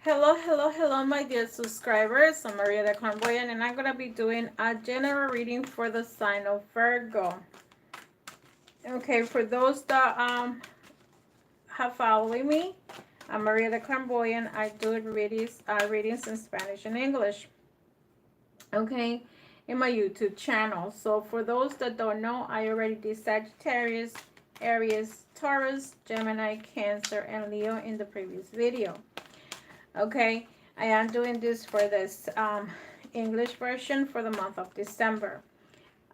Hello, hello, hello, my dear subscribers. I'm Maria the Clairvoyant, and I'm going to be doing a general reading for the sign of Virgo. Okay, for those that have followed me, I'm Maria the Clairvoyant. I do readings in Spanish and English, okay, in my YouTube channel. So for those that don't know, I already did Sagittarius, Aries, Taurus, Gemini, Cancer, and Leo in the previous video. Okay, I am doing this for this English version for the month of December.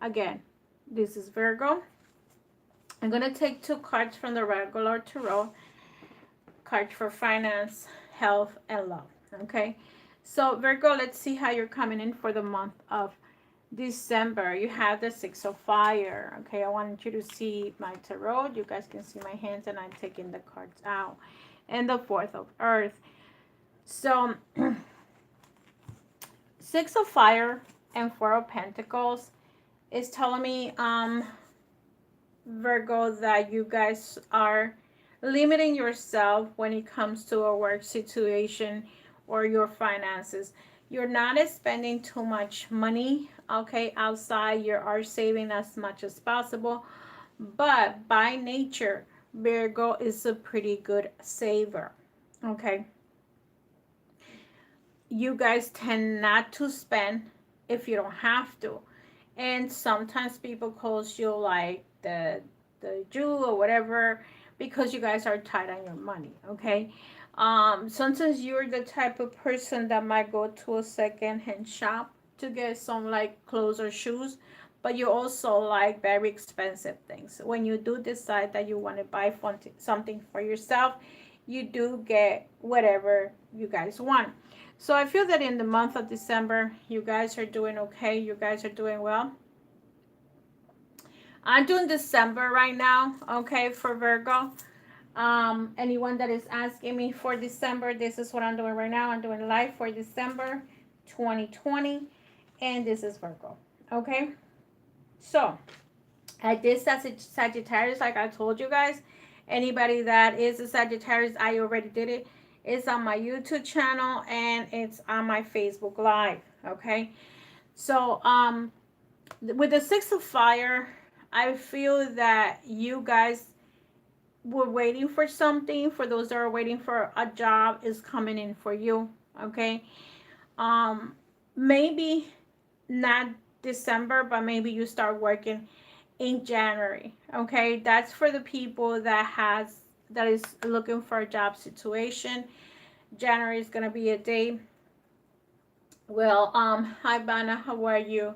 Again, this is Virgo. I'm going to take two cards from the regular tarot, cards for finance, health, and love. Okay, so Virgo, let's see how you're coming in for the month of December. You have the Six of Fire. Okay, I want you to see my tarot. You guys can see my hands, and I'm taking the cards out. And the Fourth of Earth. So, Six of Fire and Four of Pentacles is telling me, Virgo, that you guys are limiting yourself when it comes to a work situation or your finances. You're not spending too much money, okay, outside. You are saving as much as possible. But by nature, Virgo is a pretty good saver, okay? You guys tend not to spend if you don't have to, and sometimes people calls you like the Jew or whatever because you guys are tight on your money. Okay, sometimes you're the type of person that might go to a second-hand shop to get some like clothes or shoes, but you also like very expensive things. When you do decide that you want to buy something for yourself, you do get whatever you guys want. So I feel that in the month of December, you guys are doing okay. You guys are doing well. I'm doing December right now, okay, for Virgo. Anyone that is asking me for December, this is what I'm doing right now. I'm doing live for December 2020, and this is Virgo, okay? So I did Sagittarius, like I told you guys. Anybody that is a Sagittarius, I already did it. It's on my YouTube channel and it's on my Facebook Live. Okay. So with the Six of Fire, I feel that you guys were waiting for something. For those that are waiting for a job, is coming in for you. Okay. Maybe not December, but maybe you start working in January. Okay, that's for the people that is looking for a job situation. January is gonna be a day. Well, hi Bana, how are you?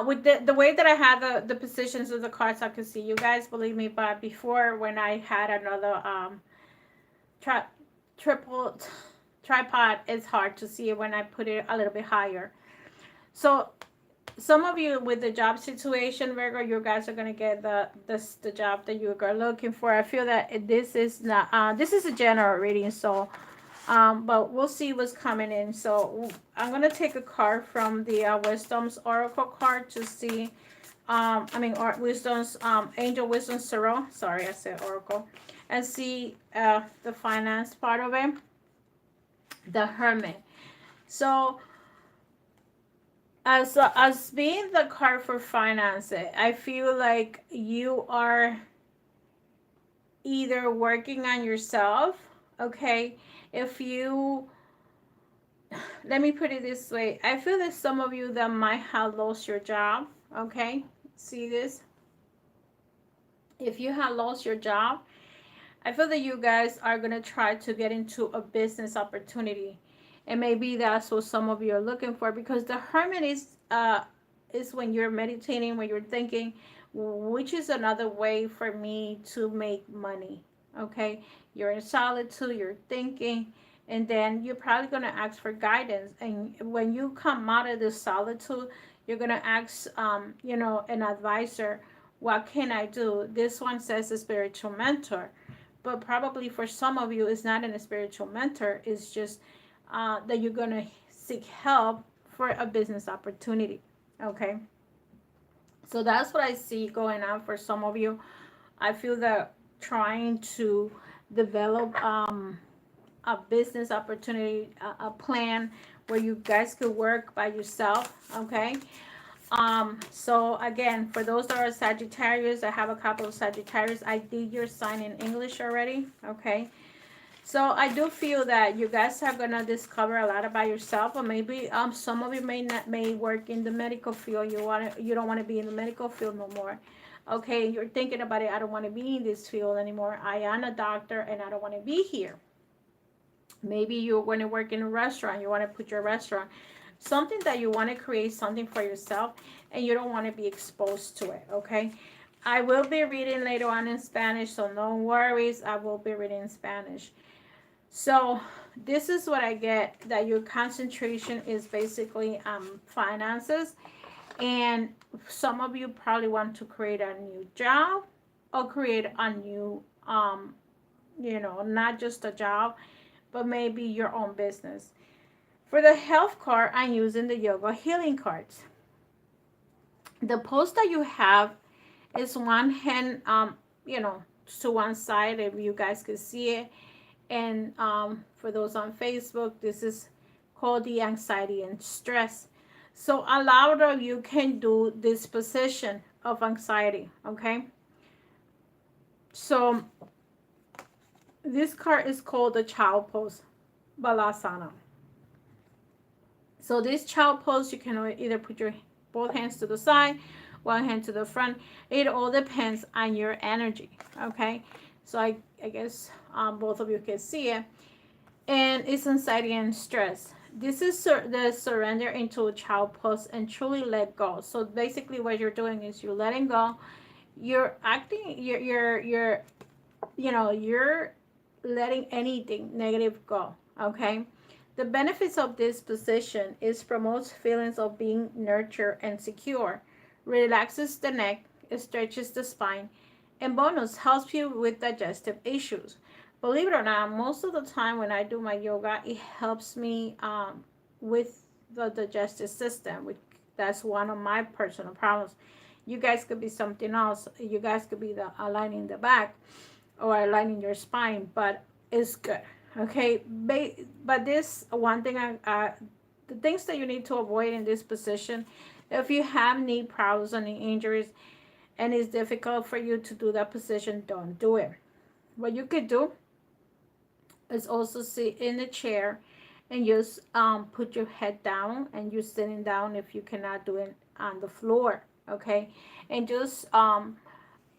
With the way that I had the positions of the cards, I could see you guys. Believe me, but before when I had another tri- triple tripod, it's hard to see it when I put it a little bit higher. So some of you with the job situation, Virgo, you guys are gonna get the job that you are looking for. I feel that this is not this is a general reading, so but we'll see what's coming in. So I'm gonna take a card from the Wisdom's Oracle card to see. Wisdom's Angel Wisdom Tarot. Sorry, I said Oracle, and see the finance part of it. The Hermit. So as being the card for finance, I feel like you are either working on yourself, okay? If you, let me put it this way, I feel that some of you that might have lost your job, okay? See this? If you have lost your job, I feel that you guys are going to try to get into a business opportunity. And maybe that's what some of you are looking for, because the Hermit is when you're meditating, when you're thinking, which is another way for me to make money. Okay, you're in solitude, you're thinking, and then you're probably going to ask for guidance. And when you come out of this solitude, you're going to ask an advisor, what can I do? This one says a spiritual mentor, but probably for some of you it's not a spiritual mentor. It's just that you're going to seek help for a business opportunity. Okay, so that's what I see going on for some of you. I feel that trying to develop a business opportunity, a plan where you guys could work by yourself, okay? So again, for those that are Sagittarius, I have a couple of Sagittarius. I did your sign in English already, okay? So I do feel that you guys are gonna discover a lot about yourself, or maybe some of you may work in the medical field. You don't want to be in the medical field no more. Okay, you're thinking about it. I don't want to be in this field anymore. I am a doctor and I don't want to be here. Maybe you want to work in a restaurant. You want to put your restaurant, something that you want to create something for yourself, and you don't want to be exposed to it. Okay, I will be reading later on in Spanish, so no worries. I will be reading in Spanish. So this is what I get, that your concentration is basically finances, and some of you probably want to create a new job or create a new not just a job, but maybe your own business. For the health card, I'm using the yoga healing cards. The post that you have is one hand to one side, if you guys can see it. And for those on Facebook, this is called the anxiety and stress. So a lot of you can do this position of anxiety, okay? So this card is called the child pose, Balasana. So this child pose, you can either put your both hands to the side, one hand to the front. It all depends on your energy, okay? So I guess both of you can see it. And it's anxiety and stress. This is the surrender into a child pose and truly let go. So basically what you're doing is you're letting go. You're acting, you're letting anything negative go, okay? The benefits of this position is promotes feelings of being nurtured and secure, relaxes the neck, stretches the spine, and bonus, helps you with digestive issues. Believe it or not, most of the time when I do my yoga, it helps me with the digestive system, which that's one of my personal problems. You guys could be something else. You guys could be the aligning the back or aligning your spine, but it's good. Okay, but this one thing, the things that you need to avoid in this position, if you have knee problems or knee injuries, and it's difficult for you to do that position, don't do it. What you could do is also sit in a chair and just put your head down, and you're sitting down if you cannot do it on the floor, okay? And just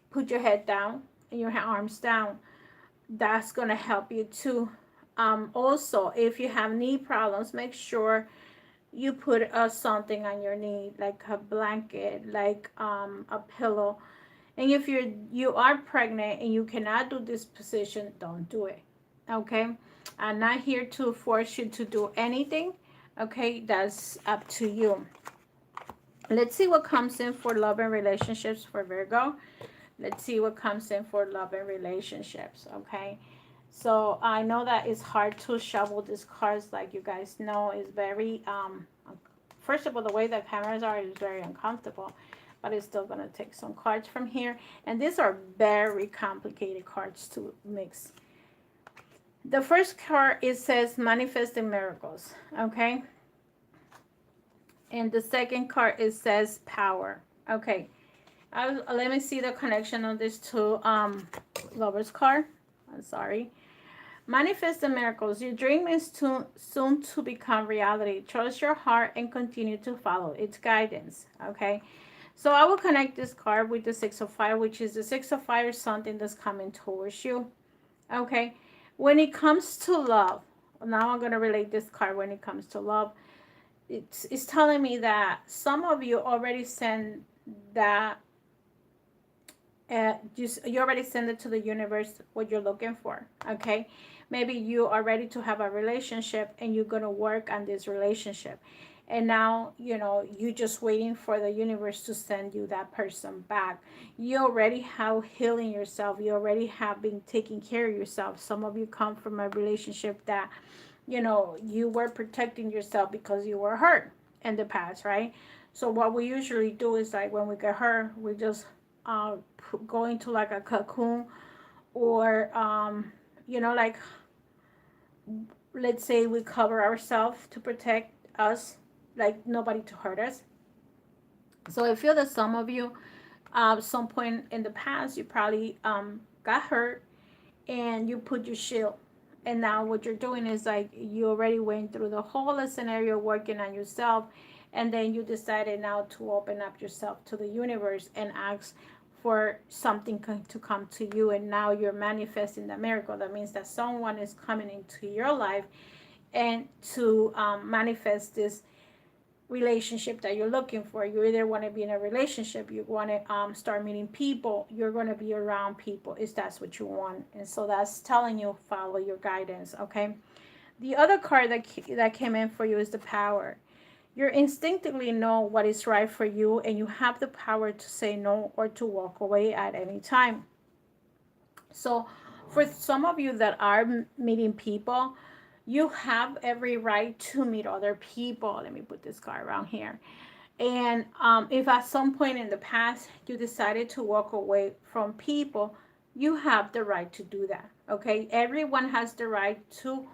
put your head down and your arms down. That's gonna help you too. Also, if you have knee problems, make sure you put something on your knee, like a blanket, like a pillow. And if you are pregnant and you cannot do this position, don't do it, okay? I'm not here to force you to do anything, okay? That's up to you. Let's see what comes in for love and relationships for Virgo. Let's see what comes in for love and relationships, okay? So I know that it's hard to shuffle these cards, like you guys know. It's very, first of all, the way the cameras are is very uncomfortable, but it's still going to take some cards from here. And these are very complicated cards to mix. The first card, it says manifesting miracles, okay? And the second card, it says power, okay? Let me see the connection of these two lovers card. I'm sorry. Manifest the miracles. Your dream is soon to become reality. Trust your heart and continue to follow its guidance. Okay. So I will connect this card with the Six of Fire, which is the Six of Fire, something that's coming towards you. Okay. When it comes to love, now I'm going to relate this card when it comes to love. It's telling me that some of you already send that you already send it to the universe what you're looking for, okay? Maybe you are ready to have a relationship and you're going to work on this relationship, and now you're just waiting for the universe to send you that person back. You already have healing yourself. You already have been taking care of yourself. Some of you come from a relationship that you were protecting yourself because you were hurt in the past, right? So what we usually do is, like, when we get hurt, we just go into like a cocoon, or like let's say we cover ourselves to protect us, like nobody to hurt us. So I feel that some of you, some point in the past, you probably got hurt and you put your shield. And now what you're doing is like you already went through the whole scenario working on yourself, and then you decided now to open up yourself to the universe and ask for something to come to you, and now you're manifesting the miracle. That means that someone is coming into your life and to manifest this relationship that you're looking for. You either want to be in a relationship, you want to start meeting people, you're going to be around people if that's what you want. And so that's telling you follow your guidance. Okay, the other card that came in for you is the Power. You instinctively know what is right for you, and you have the power to say no or to walk away at any time. So for some of you that are meeting people, you have every right to meet other people. Let me put this card around here. And if at some point in the past you decided to walk away from people, you have the right to do that. Okay, everyone has the right to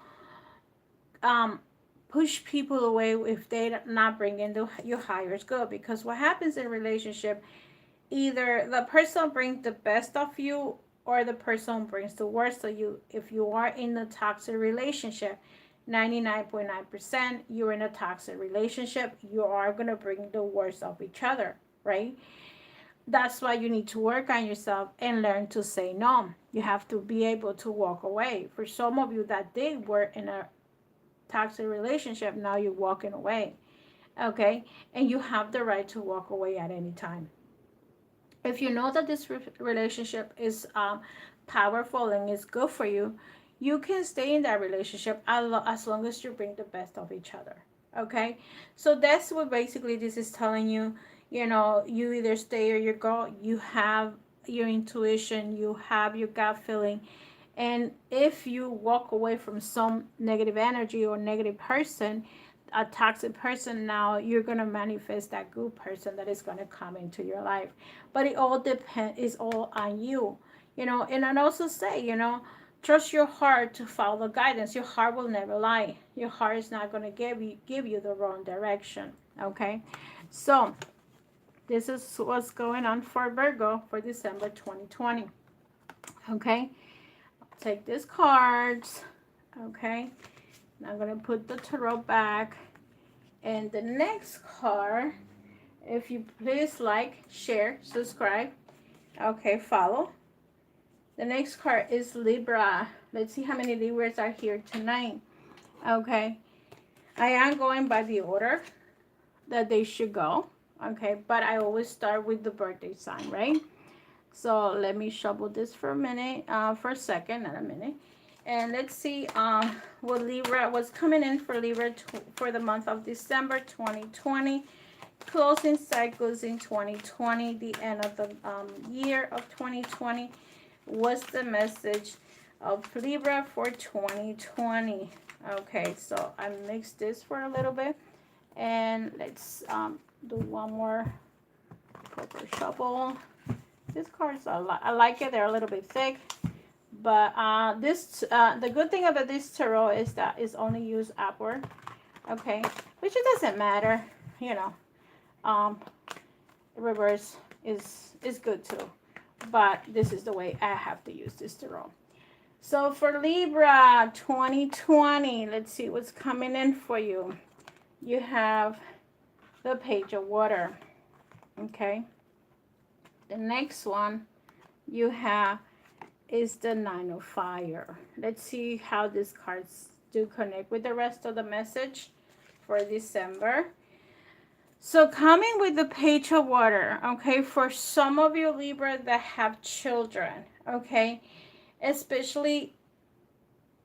um, push people away if they're not bringing your highest good. Because what happens in relationship, either the person brings the best of you or the person brings the worst of you. If you are in a toxic relationship, 99.9% you're in a toxic relationship, you are going to bring the worst of each other, right? That's why you need to work on yourself and learn to say no. You have to be able to walk away. For some of you that they were in a toxic relationship, now you're walking away, okay? And you have the right to walk away at any time. If you know that this relationship is powerful and is good for you, you can stay in that relationship as long as you bring the best of each other. Okay, so that's what basically this is telling you. You know, you either stay or you go. You have your intuition, you have your gut feeling, and if you walk away from some negative energy or negative person, a toxic person, now you're going to manifest that good person that is going to come into your life. But it all depends, is all on you, you know. And I'd also say, you know, trust your heart to follow the guidance. Your heart will never lie. Your heart is not going to give you the wrong direction. Okay, so this is what's going on for Virgo for December 2020. Okay, take these cards. Okay, now I'm going to put the tarot back. And the next card, if you please like, share, subscribe. Okay, follow. The next card is Libra. Let's see how many Libras are here tonight. Okay, I am going by the order that they should go. Okay, but I always start with the birthday sign, right? So let me shuffle this for a minute, for a second, not a minute. And let's see what Libra was coming in for Libra for the month of December 2020. Closing cycles in 2020, the end of the year of 2020. What's the message of Libra for 2020? Okay, so I mixed this for a little bit. And let's do one more proper shuffle. These cards, I like it. They're a little bit thick. But the good thing about this tarot is that it's only used upward. Okay, which it doesn't matter, you know. Reverse is good too, but this is the way I have to use this tarot. So for Libra 2020, let's see what's coming in for you. You have the Page of Water. Okay, the next one you have is the Nine of Fire. Let's see how these cards do connect with the rest of the message for December. So coming with the Page of Water, okay, for some of you Libra that have children, okay, especially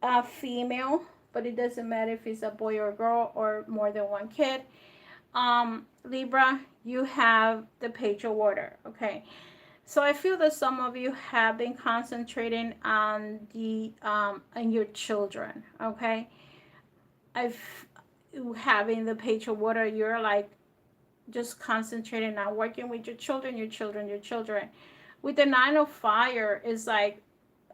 a female, but it doesn't matter if it's a boy or a girl or more than one kid. Libra, you have the Page of Water, okay. So I feel that some of you have been concentrating on on your children, okay. Having the Page of Water, you're like just concentrating on working with your children. With the Nine of Fire, is like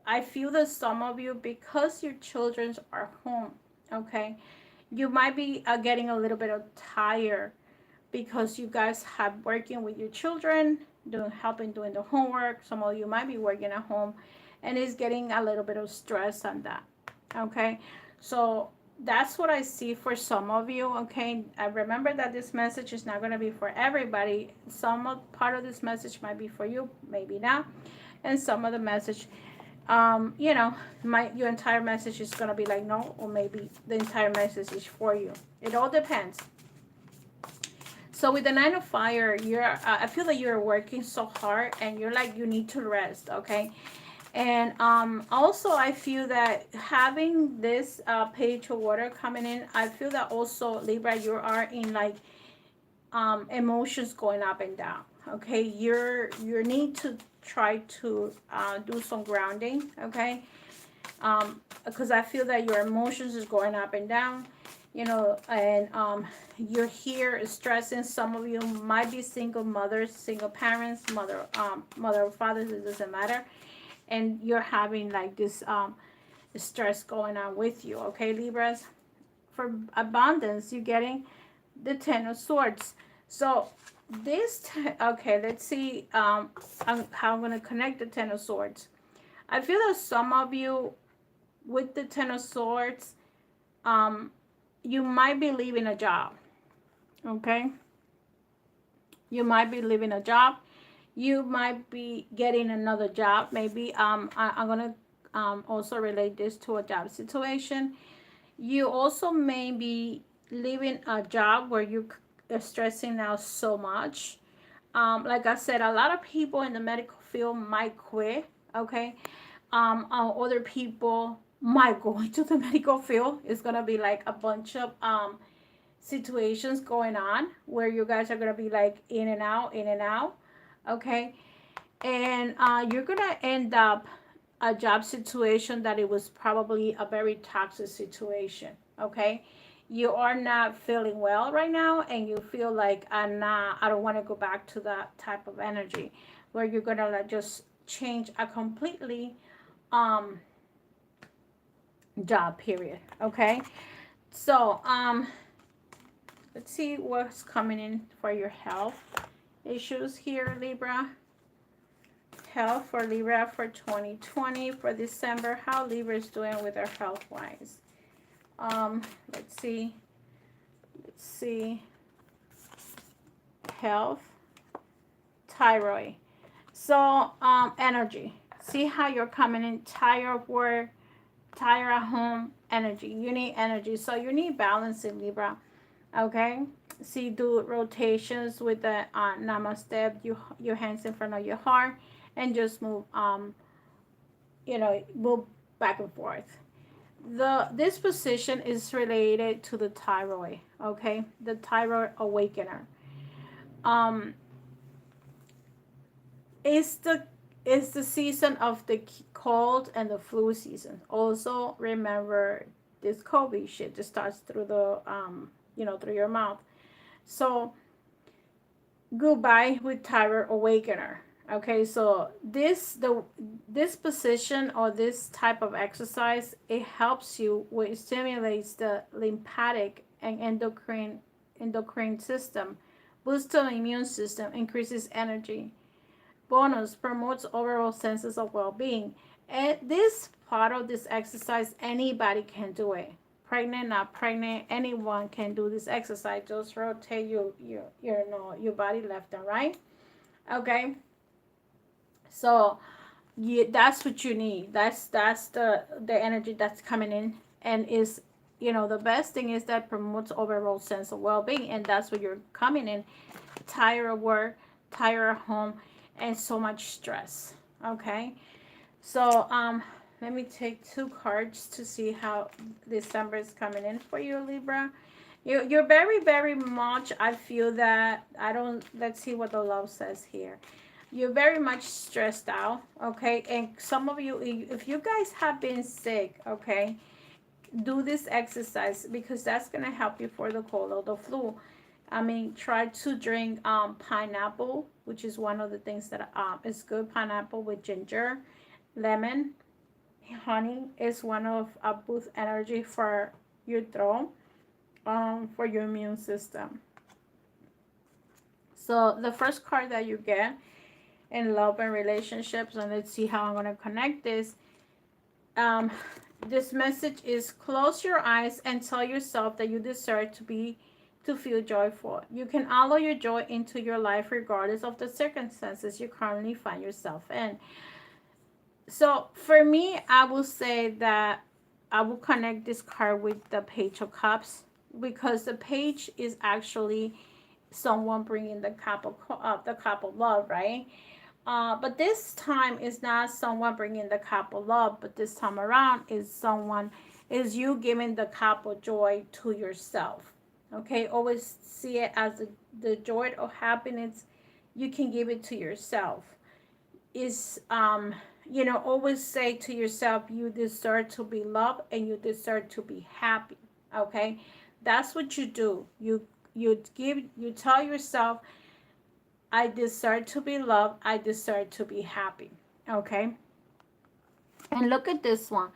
I feel that some of you, because your children are home, okay, you might be getting a little bit of tired because you guys have working with your children, helping doing the homework. Some of you might be working at home, and it's getting a little bit of stress on that. Okay, so that's what I see for some of you. Okay, I remember that this message is not going to be for everybody. Part of this message might be for you, maybe not, and some of the message, you know, your entire message is going to be like no, or maybe the entire message is for you. It all depends. So with the 9 of Fire, I feel that you're working so hard, and you're like, you need to rest. Okay, and also I feel that having this Page of Water coming in, I feel that also, Libra, you are in like emotions going up and down. Okay, you need to try to do some grounding. Okay, because I feel that your emotions is going up and down, you know, and you're here stressing. Some of you might be single mothers, single parents, mother or fathers, it doesn't matter, and you're having like this stress going on with you. Okay, Libras, for abundance, you're getting the 10 of Swords. So okay, let's see how I'm going to connect the 10 of Swords. I feel that some of you with the 10 of Swords, you might be leaving a job. Okay, you might be leaving a job. You might be getting another job. Maybe I'm gonna also relate this to a job situation. You also may be leaving a job where you're stressing out so much. Like I said, a lot of people in the medical field might quit. Okay, other people might go into the medical field. It's gonna be like a bunch of situations going on where you guys are gonna be like in and out, in and out. Okay, and you're gonna end up a job situation that it was probably a very toxic situation. Okay, you are not feeling well right now, and you feel like I don't want to go back to that type of energy where you're gonna like just change a completely job period. Okay, so let's see what's coming in for your health issues here, Libra. Health for Libra for 2020 for December. How Libra is doing with their health wise. Let's see. Health, thyroid. So energy. See how you're coming in tired of work, tired at home, energy. You need energy. So you need balance in Libra. Okay. See, do rotations with the namaste, your hands in front of your heart, and just move move back and forth. This position is related to the thyroid. Okay, the thyroid awakener. um it's the season of the cold and the flu season. Also remember, this COVID shit just starts through the through your mouth. So goodbye with thyroid awakener. Okay, so this position or this type of exercise, it helps you with, it stimulates the lymphatic and endocrine system, boosts the immune system, increases energy. Bonus, promotes overall senses of well-being. And this part of this exercise, anybody can do it. Pregnant, not pregnant, anyone can do this exercise. Just rotate your body left and right. Okay, so that's what you need. That's the energy that's coming in, and is, the best thing is that promotes overall sense of well-being, and that's what you're coming in. Tired of work, tired of home, and so much stress. Okay, so let me take 2 cards to see how December is coming in for you, Libra. You're very, very much, I feel that, let's see what the love says here. You're very much stressed out. Okay, and some of you, if you guys have been sick, okay, do this exercise, because that's going to help you for the cold or the flu. I mean, try to drink pineapple, which is one of the things that is good. Pineapple with ginger, lemon, honey is one of a boost energy for your throat, for your immune system. So the first card that you get in love and relationships, and let's see how I'm going to connect this. Um, this message is close your eyes and tell yourself that you deserve to feel joyful. You can allow your joy into your life regardless of the circumstances you currently find yourself in. So for me, I will say that I will connect this card with the Page of Cups, because the page is actually someone bringing the cup of love, right? But this time is not someone bringing the cup of love, but this time around is you giving the cup of joy to yourself. Okay, always see it as the joy or happiness you can give it to yourself. Is always say to yourself, you deserve to be loved and you deserve to be happy. Okay, that's what you do. You tell yourself, I deserve to be loved. I deserve to be happy. Okay? And look at this one.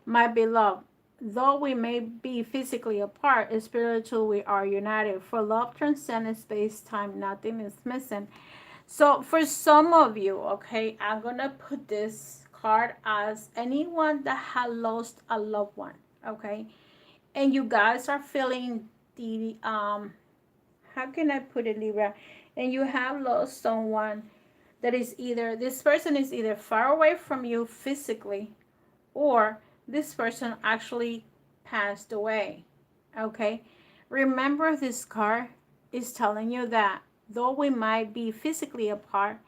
My beloved, though we may be physically apart, spiritually we are united. For love transcends space, time, nothing is missing. So for some of you, okay, I'm going to put this card as anyone that has lost a loved one. Okay? And you guys are feeling the, how can I put it, Libra? And you have lost someone that is either, this person is either far away from you physically, or this person actually passed away. Okay? Remember, this card is telling you that though we might be physically apart,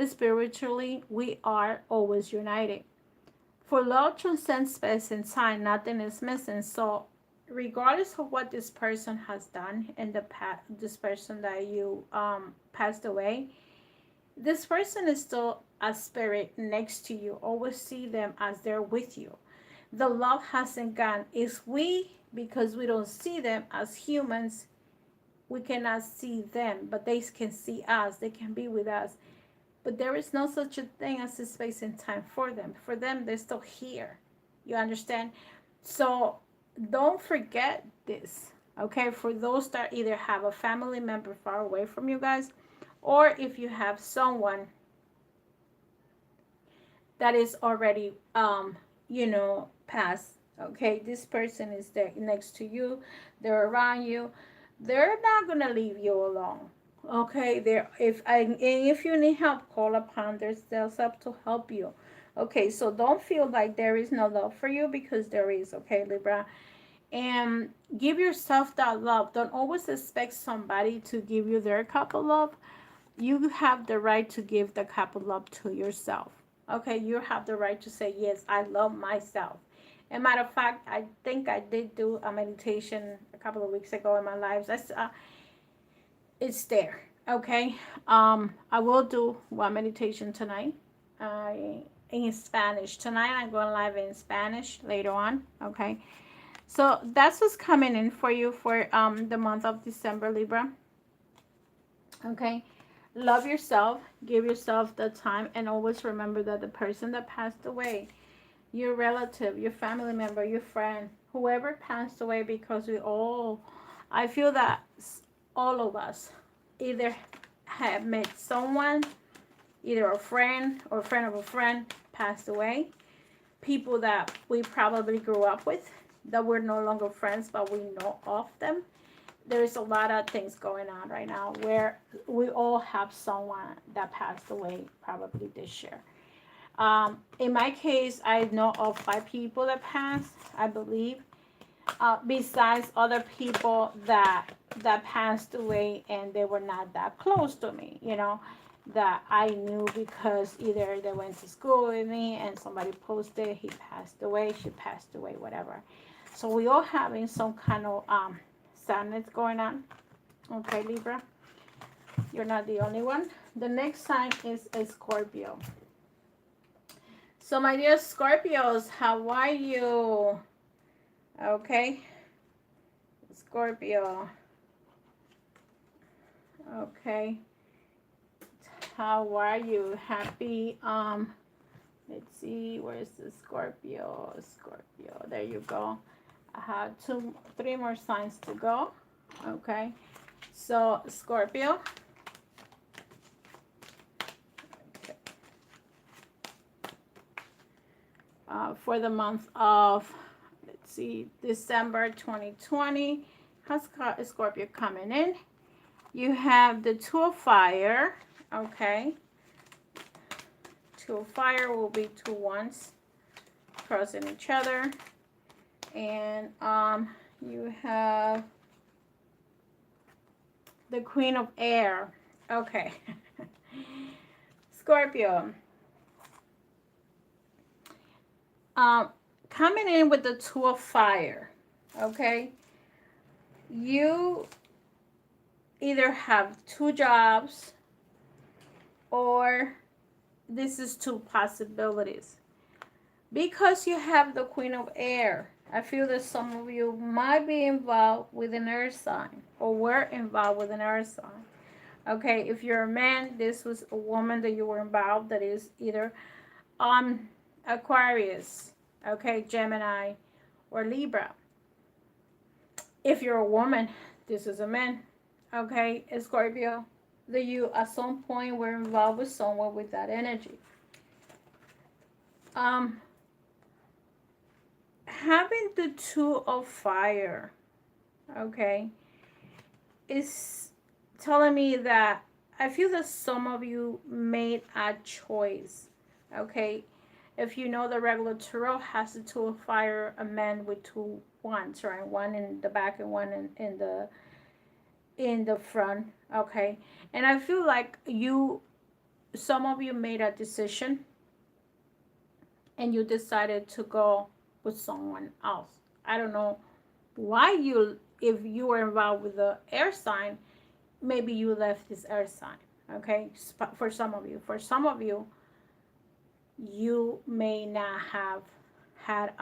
spiritually we are always united. For love transcends space and time, nothing is missing. So regardless of what this person has done in the past, this person that you passed away, this person is still a spirit next to you. Always see them as they're with you. The love hasn't gone. It's we, because we don't see them as humans, we cannot see them, but they can see us. They can be with us. But there is no such a thing as a space and time for them. For them, they're still here. You understand? So don't forget this. Okay, for those that either have a family member far away from you guys, or if you have someone that is already passed. Okay, this person is there next to you, they're around you, they're not gonna leave you alone. Okay, there, if you need help, call upon themselves up to help you. Okay, so don't feel like there is no love for you, because there is. Okay, Libra, and give yourself that love. Don't always expect somebody to give you their cup of love. You have the right to give the cup of love to yourself. Okay, you have the right to say, yes, I love myself. And matter of fact, I think I did do a meditation a couple of weeks ago in my lives. It's there. Okay, I will do one meditation tonight, in Spanish. Tonight I'm going live in Spanish later on. Okay, so that's what's coming in for you for the month of December, Libra. Okay, love yourself, give yourself the time, and always remember that the person that passed away, your relative, your family member, your friend, whoever passed away, because I feel that all of us either have met someone, either a friend or a friend of a friend passed away, people that we probably grew up with, that we're no longer friends, but we know of them. There's a lot of things going on right now where we all have someone that passed away probably this year. In my case, I know of 5 people that passed, I believe, besides other people that passed away and they were not that close to me, that I knew because either they went to school with me and somebody posted, he passed away, she passed away, whatever. So we all having some kind of sadness going on. Okay, Libra, you're not the only one. The next sign is a Scorpio. So my dear Scorpios, how are you? Okay, Scorpio. Okay, how are you? Happy Let's see, where's the Scorpio? Scorpio, there you go. I have three more signs to go. Okay, so Scorpio. Okay. For the month of, let's see, December 2020, how's Scorpio coming in? You have the Two of Fire. Okay, Two of Fire will be two ones crossing each other, and you have the Queen of Air. Okay. Scorpio. Coming in with the Two of Fire. Okay. You either have two jobs, or this is two possibilities. Because you have the Queen of Air, I feel that some of you might be involved with an earth sign, or were involved with an earth sign. Okay, if you're a man, this was a woman that you were involved, that is either Aquarius, okay, Gemini, or Libra. If you're a woman, this is a man, okay, Scorpio, that you at some point were involved with someone with that energy. Having the Two of Fire, okay, is telling me that I feel that some of you made a choice, okay. If you know, the regular tarot has the Two of Fire, a man with two wands, right? One in the back and one in the front, okay. And I feel like some of you made a decision and you decided to go with someone else. I don't know why if you were involved with the air sign, maybe you left this air sign, okay. For some of you, you may not have had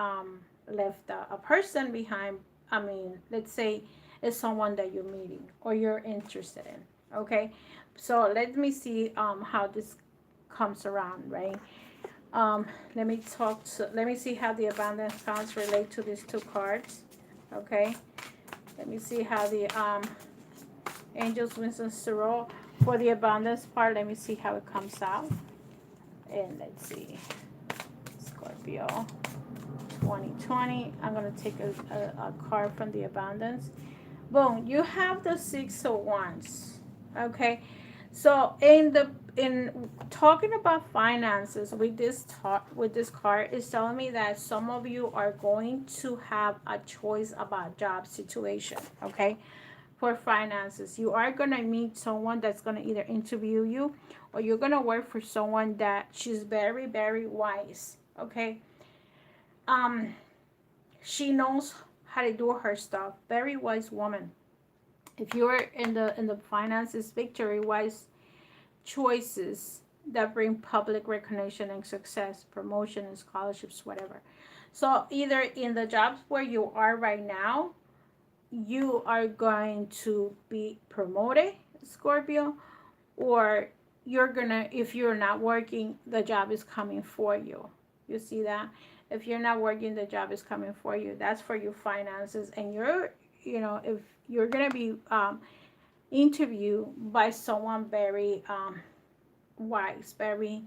left a person behind. I mean, let's say it's someone that you're meeting or you're interested in, okay. So let me see how this comes around, right? Let me see how the abundance cards relate to these two cards, okay. Let me see how the angels, wisdom, tarot for the abundance part. Let me see how it comes out. And let's see, Scorpio 2020. I'm going to take a card from the abundance. Boom, you have the Six of Wands, okay. So in talking about finances with this card, is telling me that some of you are going to have a choice about job situation, okay. For finances, you are going to meet someone that's going to either interview you, or you're going to work for someone that she's very, very wise, okay. She knows how to do her stuff. Very wise woman. If you're in the finances, victory, wise choices that bring public recognition and success, promotion and scholarships, whatever. So either in the jobs where you are right now, you are going to be promoted, Scorpio, or if you're not working, the job is coming for you. You see that? If you're not working, the job is coming for you. That's for your finances. And if you're gonna be interviewed by someone very wise, very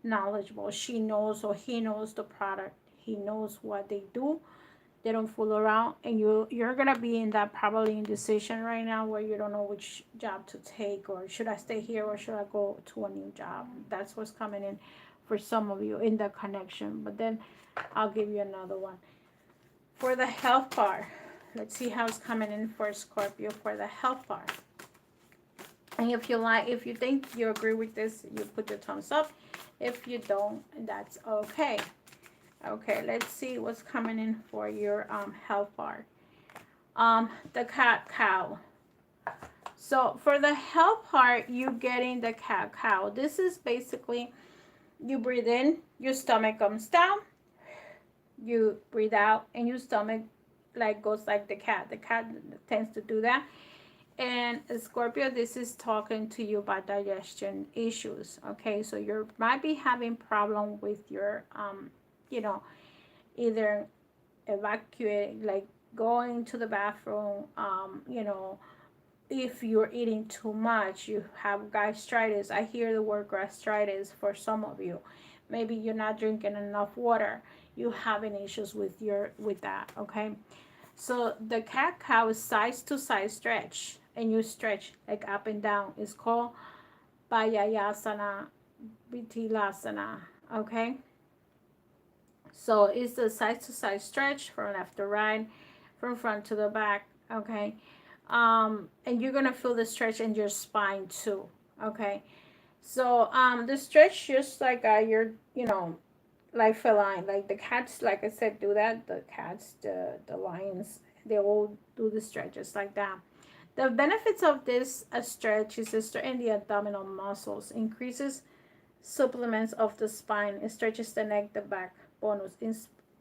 knowledgeable. She knows, or he knows, the product. He knows what they do. They don't fool around. And you're gonna be in that probably indecision right now, where you don't know which job to take, or should I stay here or should I go to a new job. That's what's coming in for some of you in that connection. But then I'll give you another one for the health part. Let's see how it's coming in for Scorpio for the health part. And if you think you agree with this, you put your thumbs up. If you don't, that's okay. Okay, let's see what's coming in for your health part. The cow. So for the health part, you're getting the cow. This is basically, you breathe in, your stomach comes down, you breathe out, and your stomach goes like the cat. The cat tends to do that. And Scorpio, this is talking to you about digestion issues. Okay, so you might be having problem with your, you know, either evacuate, like going to the bathroom, if you're eating too much, you have gastritis. I hear the word gastritis for some of you. Maybe you're not drinking enough water. You having issues with that. Okay, so the cat cow is side to side stretch, and you stretch like up and down. It's called Vajrayasana, Vitilasana. Okay, so it's the side to side stretch from left to right, from front to the back. Okay, and you're gonna feel the stretch in your spine too. Okay, so the stretch just like like feline, like the cats, like I said, do that. The cats, the lions, they all do the stretches like that. The benefits of this stretch is to strengthen the abdominal muscles, increases supplements of the spine, it stretches the neck, the back, bonus,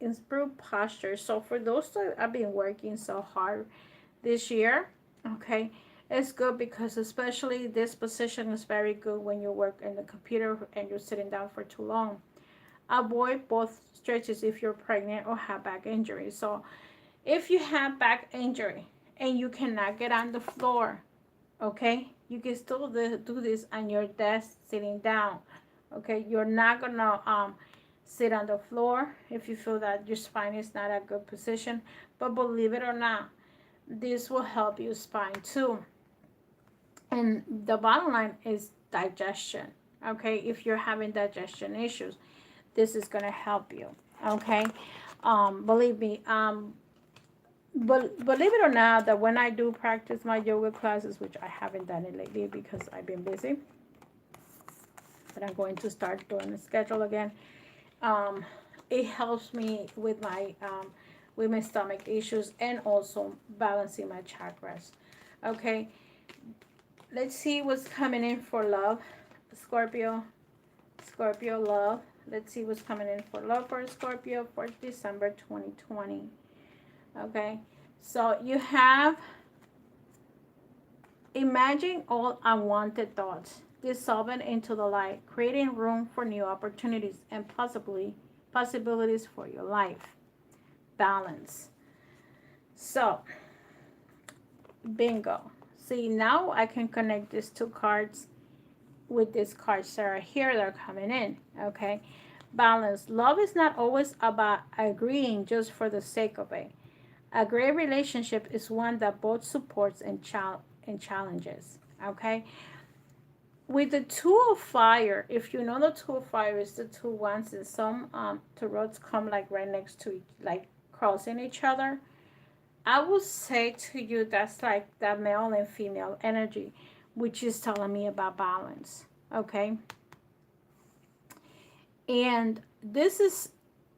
improve posture. So for those that have been working so hard this year, okay, it's good because especially this position is very good when you work in the computer and you're sitting down for too long. Avoid both stretches if you're pregnant or have back injury. So if you have back injury and you cannot get on the floor, okay, you can still do this on your desk sitting down. Okay, you're not gonna sit on the floor if you feel that your spine is not a good position. But believe it or not, this will help your spine too. And the bottom line is digestion. Okay, if you're having digestion issues, this is gonna help you. Okay, believe me. But believe it or not, that when I do practice my yoga classes, which I haven't done it lately because I've been busy, but I'm going to start doing the schedule again. Um, it helps me with my stomach issues and also balancing my chakras. Okay, let's see what's coming in for love, Scorpio. Scorpio love. Let's see what's coming in for love for Scorpio for December 2020. Okay, so you have imagine all unwanted thoughts dissolving into the light, creating room for new opportunities and possibilities for your life. Balance. So, bingo. See, now I can connect these two cards with these cards that are here that are coming in. Okay, balance. Love is not always about agreeing just for the sake of it. A great relationship is one that both supports and challenges. Okay, with the two of fire, if you know the two of fire is the two ones, and some tarots come like right next to like crossing each other. I would say to you that's like that male and female energy, which is telling me about balance. Okay, and this is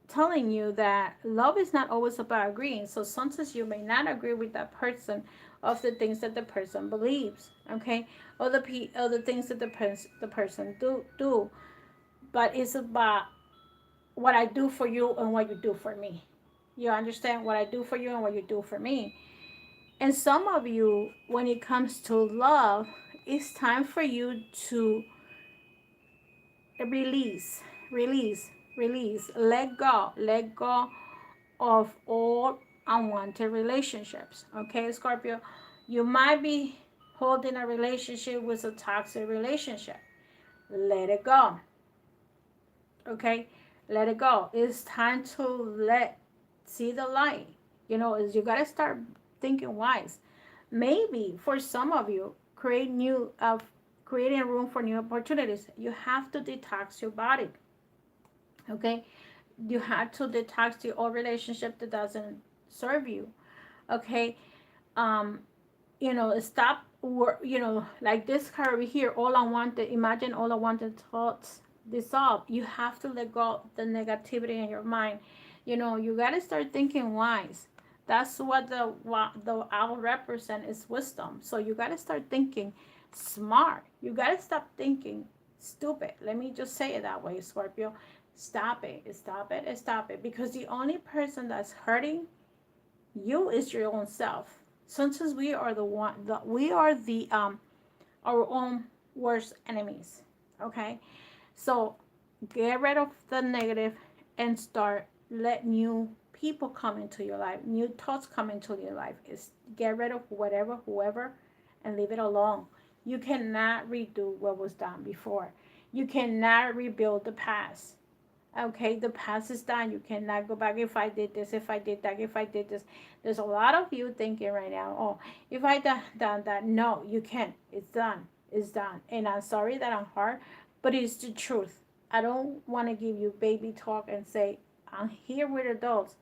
telling you that love is not always about agreeing. So sometimes you may not agree with that person of the things that the person believes, okay, or the things that the person do. But it's about what I do for you and what you do for me. You understand what I do for you and what you do for me. And some of you, when it comes to love, it's time for you to release, release, release, let go of all unwanted relationships. Okay, Scorpio, you might be holding a relationship with a toxic relationship. Let it go. Okay, let it go. It's time to see the light. You gotta start thinking wise. Maybe for some of you, creating room for new opportunities. You have to detox your body. Okay, you have to detox the old relationship that doesn't serve you. Okay, um stop like this card over here, all unwanted, imagine all unwanted thoughts dissolve. You have to let go of the negativity in your mind. You got to start thinking wise. That's what the owl represent is wisdom. So you got to start thinking smart. You got to stop thinking stupid. Let me just say it that way, Scorpio. Stop it, stop it, stop it, because the only person that's hurting you is your own self. Sometimes we are our own worst enemies. Okay, so get rid of the negative and start let new people come into your life, new thoughts come into your life. Is get rid of whatever, whoever, and leave it alone. You cannot redo what was done before. You cannot rebuild the past. Okay, the past is done. You cannot go back. If I did this, if I did that, if I did this. There's a lot of you thinking right now, oh, if I done that. No, you can't. It's done. It's done. And I'm sorry that I'm hard, but it's the truth. I don't want to give you baby talk and say, I'm here with adults.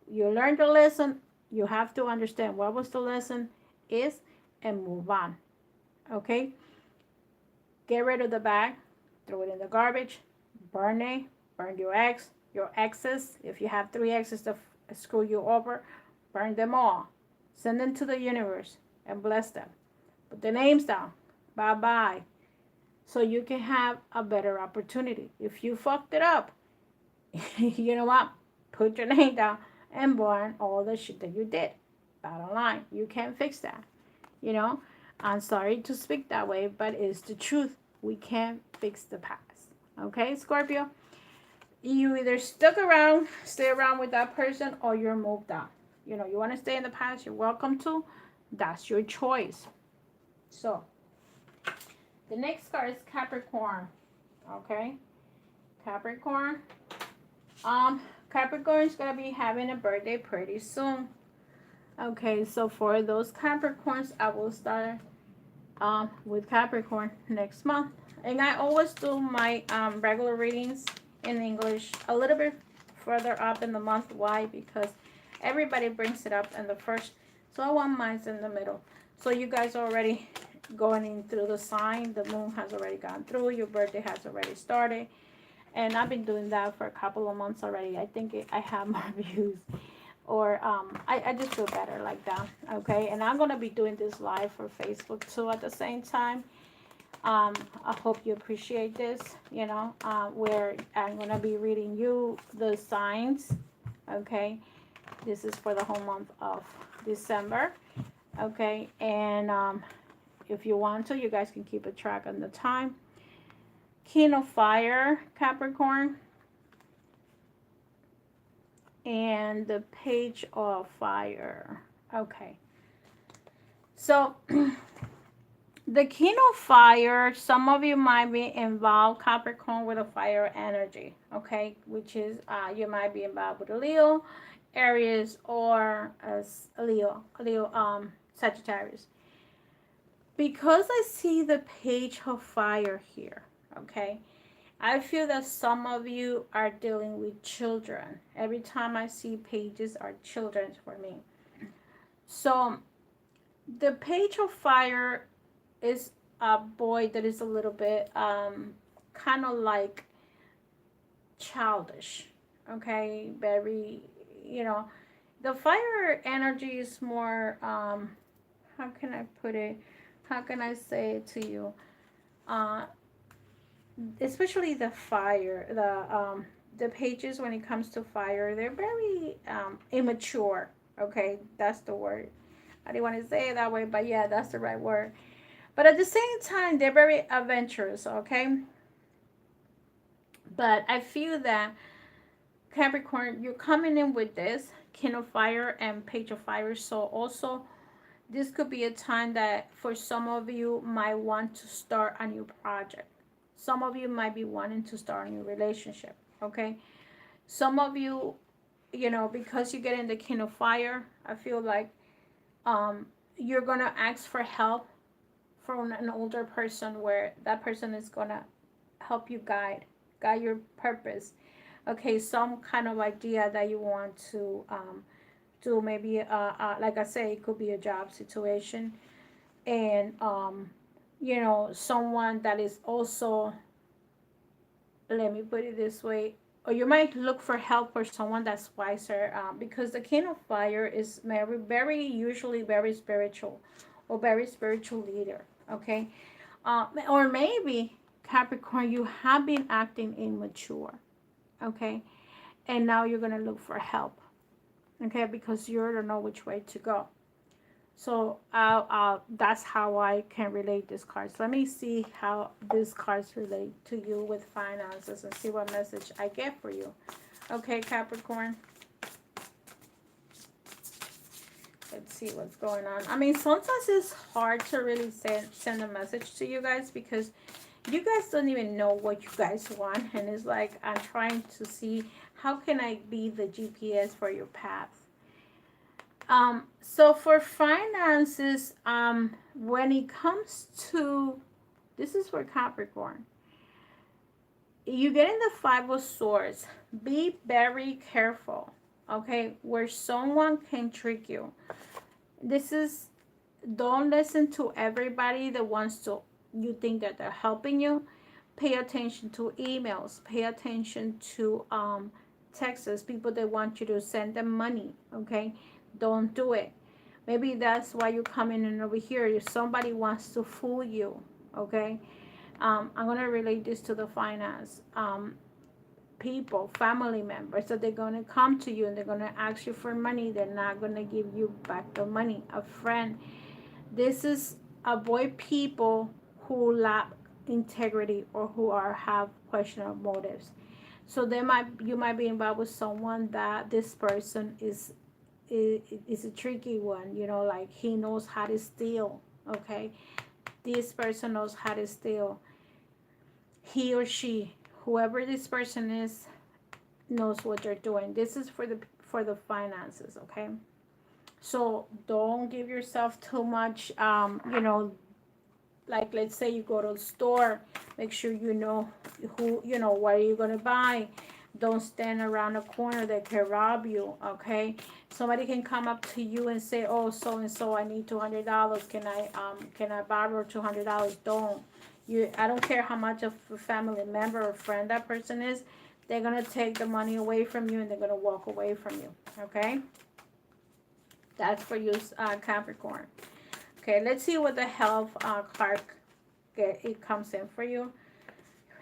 You learned the lesson. You have to understand what was the lesson is and move on. Okay? Get rid of the bag. Throw it in the garbage. Burn it. Burn your exes. If you have 3 exes to screw you over, burn them all. Send them to the universe and bless them. Put the names down. Bye-bye. So you can have a better opportunity. If you fucked it up, you know what? Put your name down and burn all the shit that you did. Bottom line, you can't fix that. You know, I'm sorry to speak that way, but it's the truth. We can't fix the past. Okay, Scorpio? You either stay around with that person, or you're moved on. You know, you want to stay in the past, you're welcome to. That's your choice. So, the next card is Capricorn. Okay? Capricorn. Capricorn is going to be having a birthday pretty soon. Okay, so for those Capricorns, I will start with Capricorn next month. And I always do my regular readings in English a little bit further up in the month. Why? Because everybody brings it up in the first. So I want mine in the middle. So you guys are already going in through the sign. The moon has already gone through. Your birthday has already started. And I've been doing that for a couple of months already. I think I have more views. Or I just feel better like that. Okay. And I'm going to be doing this live for Facebook too at the same time. I hope you appreciate this, you know, where I'm going to be reading you the signs. Okay. This is for the whole month of December. Okay. And if you want to, you guys can keep a track on the time. King of Fire, Capricorn. And the Page of Fire. Okay. So, the King of Fire, some of you might be involved, Capricorn, with a fire energy. Okay. Which is, you might be involved with a Leo, Aries, or a Leo, Sagittarius. Because I see the Page of Fire here. Okay. I feel that some of you are dealing with children. Every time I see pages are children for me. So the Page of Fire is a boy that is a little bit kind of like childish. Okay, very, you know, the fire energy is more how can I put it? How can I say it to you? Especially the fire, the pages when it comes to fire, they're very immature. Okay, that's the word. I didn't want to say it that way, but yeah, that's the right word. But at the same time, they're very adventurous. Okay, but I feel that Capricorn, you're coming in with this King of Fire and Page of Fire. So also, this could be a time that for some of you might want to start a new project. Some of you might be wanting to start a new relationship, okay? Some of you, you know, because you get in the King of Fire, I feel like you're going to ask for help from an older person where that person is going to help you guide your purpose. Okay, some kind of idea that you want to do, maybe, like I say, it could be a job situation. And, you know, someone that is also, let me put it this way, or you might look for help for someone that's wiser, because the King of Fire is very usually very spiritual, or very spiritual leader. Okay, or maybe Capricorn, you have been acting immature. Okay, and now you're gonna look for help. Okay, because you don't know which way to go. So that's how I can relate these cards. Let me see how these cards relate to you with finances and see what message I get for you. Okay, Capricorn. Let's see what's going on. I mean, sometimes it's hard to really send a message to you guys because you guys don't even know what you guys want. And it's like, I'm trying to see how can I be the GPS for your path. So for finances, when it comes to, this is for Capricorn. You get in the Five of Swords. Be very careful, okay? Where someone can trick you. This is, don't listen to everybody that wants to, you think that they're helping you. Pay attention to emails. Pay attention to texts, people that want you to send them money, okay? Don't do it. Maybe that's why you're coming in over here. If somebody wants to fool you, okay? I'm going to relate this to the finance. People, family members, that they're going to come to you and they're going to ask you for money. They're not going to give you back the money. A friend. This is, avoid people who lack integrity or who have questionable motives. So you might be involved with someone that this person is a tricky one, you know, like he knows how to steal, okay? This person knows how to steal. He or she, whoever this person is, knows what they're doing. This is for the finances, okay? So don't give yourself too much, you know, like let's say you go to the store, make sure you know who, you know, what are you going to buy. Don't stand around a corner that can rob you, okay? Somebody can come up to you and say, oh, so and so, I need $200. Can I borrow $200? Don't. I don't care how much of a family member or friend that person is. They're going to take the money away from you and they're going to walk away from you, okay? That's for you, Capricorn. Okay, let's see what the health card it comes in for you.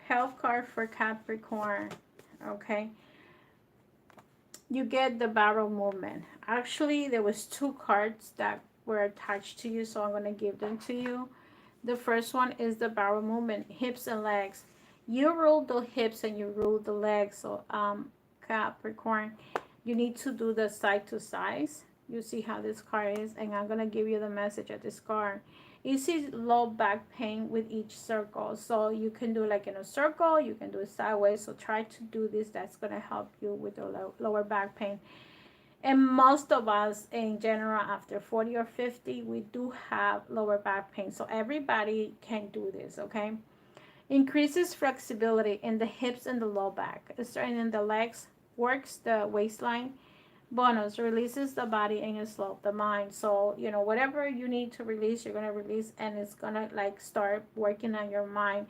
Health card for Capricorn. Okay. You get the barrel movement. Actually, there was two cards that were attached to you, so I'm going to give them to you. The first one is the barrel movement, hips and legs. You rule the hips and you rule the legs. So, Capricorn, you need to do the side to sides. You see how this card is, and I'm going to give you the message of this card. You see low back pain with each circle. So you can do like in a circle, you can do it sideways. So try to do this. That's going to help you with the lower back pain. And most of us in general, after 40 or 50, we do have lower back pain. So everybody can do this, okay? Increases flexibility in the hips and the low back. Starting in the legs, works the waistline. Bonus, releases the body and it slows the mind. So, you know, whatever you need to release, you're going to release, and it's going to like start working on your mind,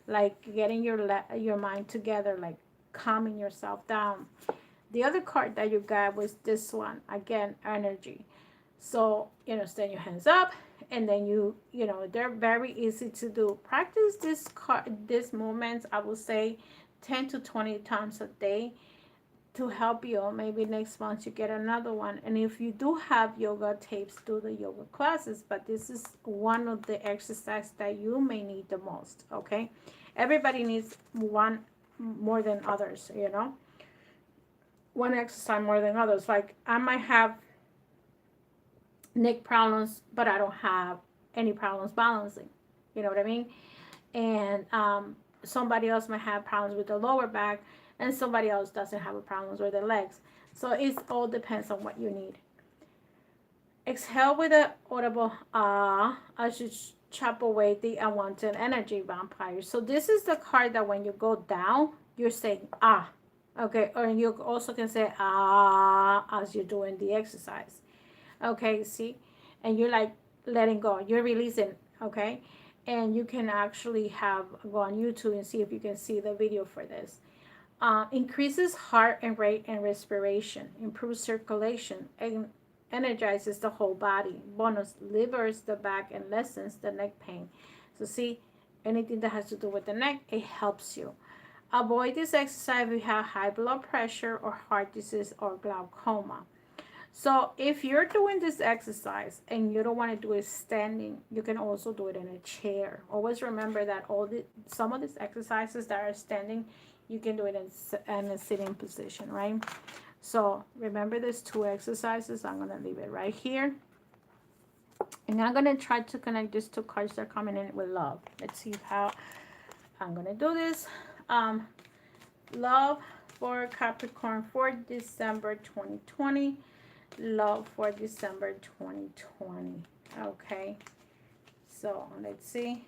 like getting your mind together, like calming yourself down. The other card that you got was this one, again, energy. So, you know, stand your hands up, and then you know, they're very easy to do. Practice these movements, I will say 10 to 20 times a day to help you. Maybe next month you get another one. And if you do have yoga tapes, do the yoga classes. But this is one of the exercises that you may need the most, okay? Everybody needs one more than others, you know? One exercise more than others. Like I might have neck problems, but I don't have any problems balancing. You know what I mean? And somebody else might have problems with the lower back, and somebody else doesn't have a problems with their legs. So it all depends on what you need. Exhale with an audible as you chop away the unwanted energy, vampire. So this is the card that when you go down, you're saying ah. Okay, or you also can say ah as you're doing the exercise. Okay, see? And you're like letting go. You're releasing, okay? And you can actually go on YouTube and see if you can see the video for this. Increases heart and rate and respiration, improves circulation, and energizes the whole body. Bonus, liberates the back and lessens the neck pain. So see, anything that has to do with the neck, it helps you. Avoid this exercise if you have high blood pressure or heart disease or glaucoma. So if you're doing this exercise and you don't want to do it standing, you can also do it in a chair. Always remember that some of these exercises that are standing, you can do it in a sitting position, right? So remember these two exercises. I'm going to leave it right here. And I'm going to try to connect these two cards that are coming in with love. Let's see how I'm going to do this. Love for Capricorn for December 2020. Love for December 2020. Okay. So let's see.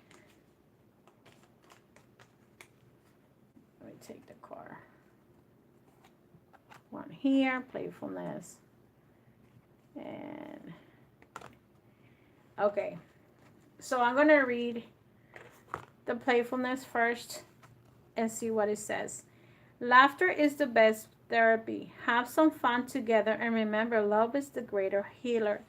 Let me take the card. One here, playfulness. And okay. So I'm going to read the playfulness first and see what it says. Laughter is the best therapy. Have some fun together and remember, love is the greater healer.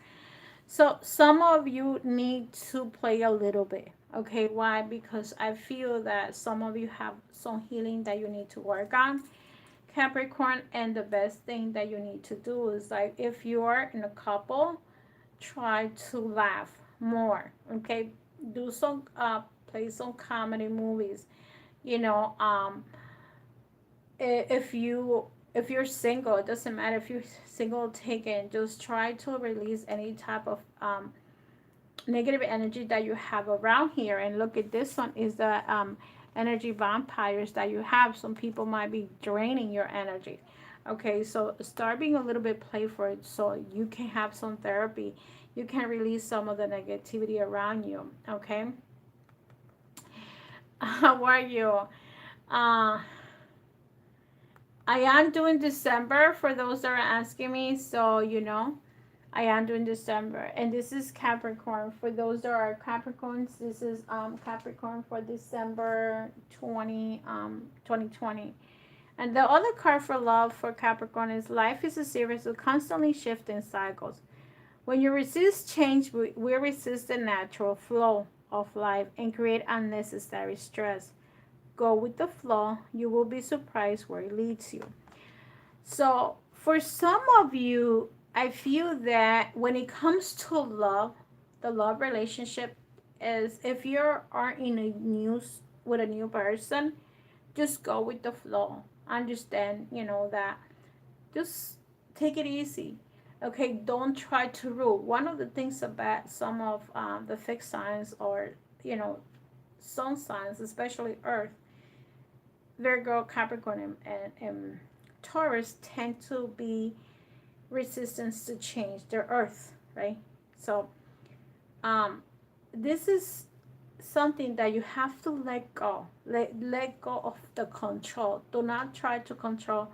So some of you need to play a little bit. Okay, why? Because I feel that some of you have some healing that you need to work on, Capricorn, and the best thing that you need to do is, like, if you are in a couple, try to laugh more. Okay, do some play some comedy movies. You know, if you're single, it doesn't matter if you're single, taken, just try to release any type of negative energy that you have around here. And look at this one is the energy vampires that you have. Some people might be draining your energy. Okay, so start being a little bit playful so you can have some therapy. You can release some of the negativity around you. Okay, how are you? uh I am doing December for those that are asking me. So, I am doing December. And this is Capricorn. For those that are Capricorns, this is Capricorn for December 2020. And the other card for love for Capricorn is life is a series of constantly shifting cycles. When you resist change, we resist the natural flow of life and create unnecessary stress. Go with the flow. You will be surprised where it leads you. So for some of you, I feel that when it comes to love, the love relationship is, if you are in a with a new person, just go with the flow. Understand, that just take it easy. Okay, don't try to rule. One of the things about some of the fixed signs, or sun signs, especially Earth, Virgo, Capricorn, and Taurus, tend to be resistance to change. They're Earth, right? So, this is something that you have to let go. Let go of the control. Do not try to control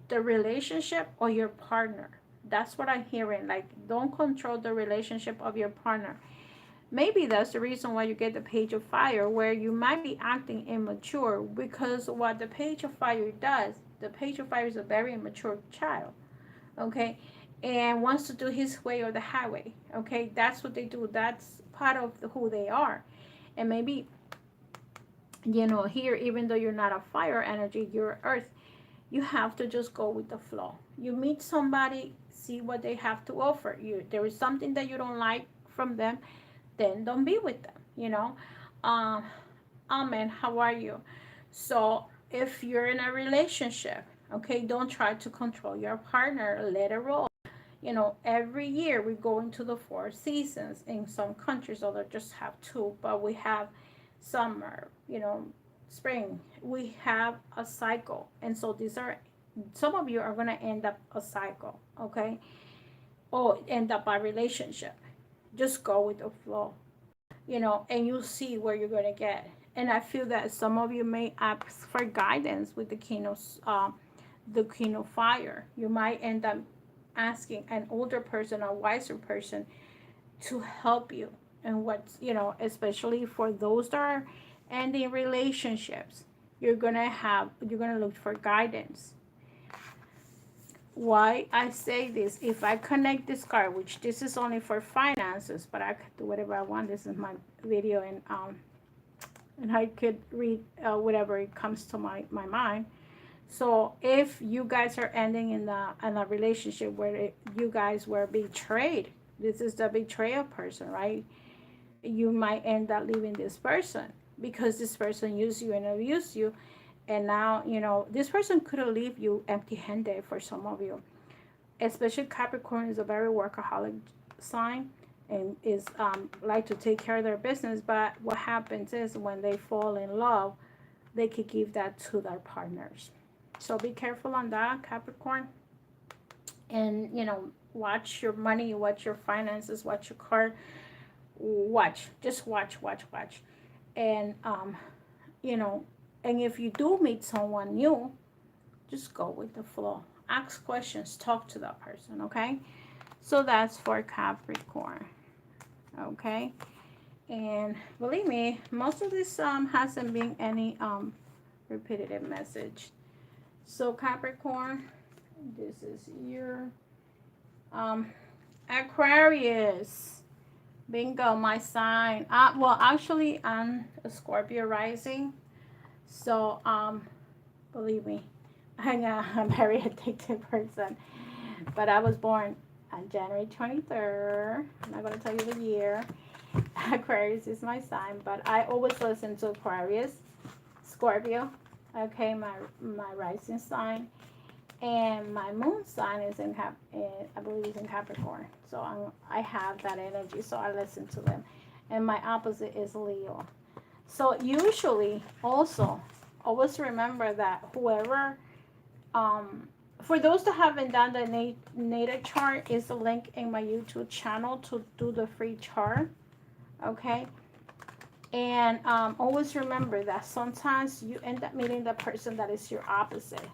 the relationship or your partner. That's what I'm hearing. Like, don't control the relationship of your partner. Maybe that's the reason why you get the Page of Fire, where you might be acting immature, because what the Page of Fire does, the Page of Fire is a very immature child, okay, and wants to do his way or the highway, okay. That's what they do. That's part of who they are. And maybe, here, even though you're not a fire energy, you're Earth, you have to just go with the flow. You meet somebody, see what they have to offer you. There is something that you don't like from them, then don't be with them. Amen. How are you? So if you're in a relationship, okay, don't try to control your partner. Let it roll. Every year we go into the 4 seasons. In some countries, although just have 2, but we have summer, spring. We have a cycle. And so some of you are going to end up a cycle, okay? Or end up a relationship. Just go with the flow, and you'll see where you're going to get. And I feel that some of you may ask for guidance with the King of Fire. You might end up asking an older person, a wiser person, to help you. And especially for those that are ending relationships, you're going to look for guidance. Why I say this, if I connect this card, which this is only for finances, but I could do whatever I want. This is my video, and I could read whatever it comes to my mind. So if you guys are ending in a relationship where you guys were betrayed, this is the betrayal person, right? You might end up leaving this person because this person used you and abused you, and now this person could have leave you empty-handed. For some of you, especially Capricorn is a very workaholic sign and is like to take care of their business. But what happens is when they fall in love, they could give that to their partners. So be careful on that, Capricorn. And watch your money, watch your finances, watch your car, just watch. And you know and if you do meet someone new, just go with the flow, ask questions, talk to that person. Okay, so that's for Capricorn. Okay, and believe me, most of this hasn't been any repetitive message. So Capricorn, this is your um Aquarius. Bingo, my sign. Well, actually, I'm a Scorpio rising. So, believe me, I'm a very addictive person. But I was born on January 23rd. I'm not going to tell you the year. Aquarius is my sign, but I always listen to Aquarius, Scorpio. Okay, my rising sign. And my moon sign is I believe it's in Capricorn. So I have that energy, so I listen to them. And my opposite is Leo. So usually, also, always remember that whoever, for those that haven't done the natal chart, is a link in my YouTube channel to do the free chart. Okay. And always remember that sometimes you end up meeting the person that is your opposite.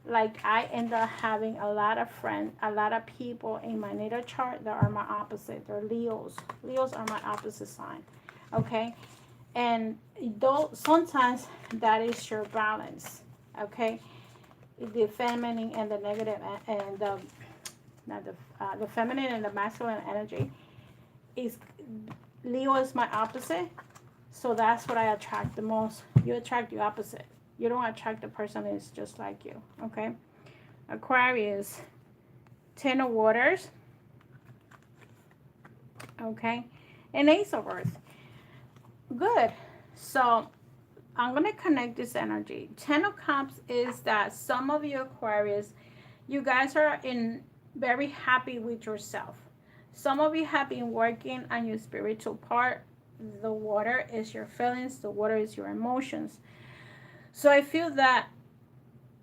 Like I end up having a lot of friends, a lot of people in my natal chart that are my opposite. They're Leos. Leos are my opposite sign. Okay, and though sometimes that is your balance. Okay, the feminine and the negative and the not the feminine and the masculine energy is Leo is my opposite. So that's what I attract the most. You attract the opposite. You don't attract the person that is just like you. Okay. Aquarius, Ten of Waters. Okay. And Ace of Earth. Good. So I'm going to connect this energy. Ten of Cups is that some of you Aquarius, you guys are in very happy with yourself. Some of you have been working on your spiritual part. The water is your feelings. The water is your emotions. So I feel that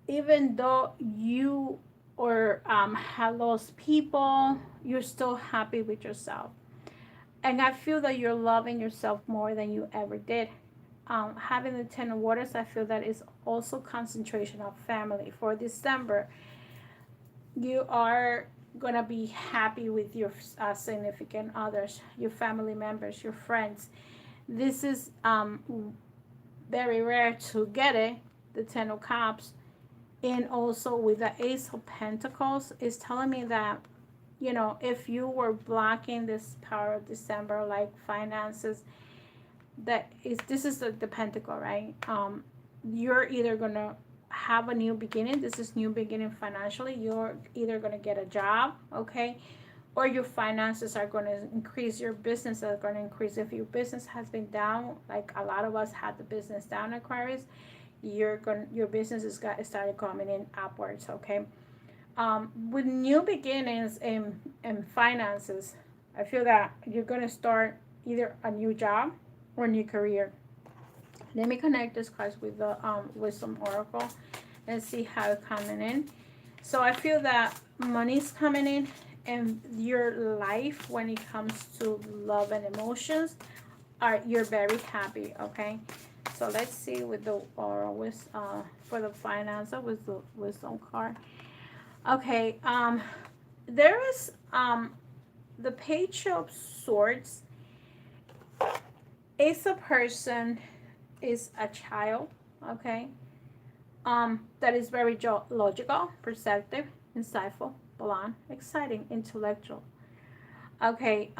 even though you or have lost people, you're still happy with yourself. And I feel that you're loving yourself more than you ever did. Having the Ten of Waters, I feel that is also concentration of family. For December, you are going to be happy with your significant others, your family members, your friends. This is very rare to get it, the Ten of Cups. And also with the Ace of Pentacles, is telling me that, if you were blocking this power of December, like finances, this is the pentacle, right? You're either going to have a new beginning. This is new beginning financially. You're either going to get a job, okay? Or your finances are going to increase, your business is going to increase. If your business has been down, like a lot of us had the business down, Aquarius, your business is started coming in upwards. Okay, with new beginnings in finances, I feel that you're going to start either a new job or a new career. Let me connect this cards with the wisdom oracle and see how it's coming in. So I feel that money's coming in, and your life when it comes to love and emotions, you're very happy. Okay, so let's see with the for the finance with the wisdom card. Okay, there is the Page of Swords is a person, is a child, okay, that is very logical, perceptive, insightful, blunt, exciting, intellectual. Okay,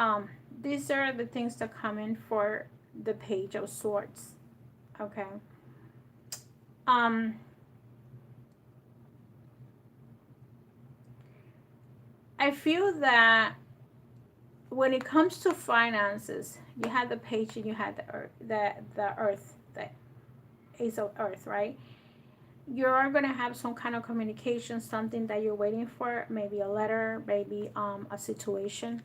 these are the things that come in for the Page of Swords. Okay. I feel that when it comes to finances, you had the page and you had the earth, the ace of earth, right? You're going to have some kind of communication, something that you're waiting for, maybe a letter, maybe a situation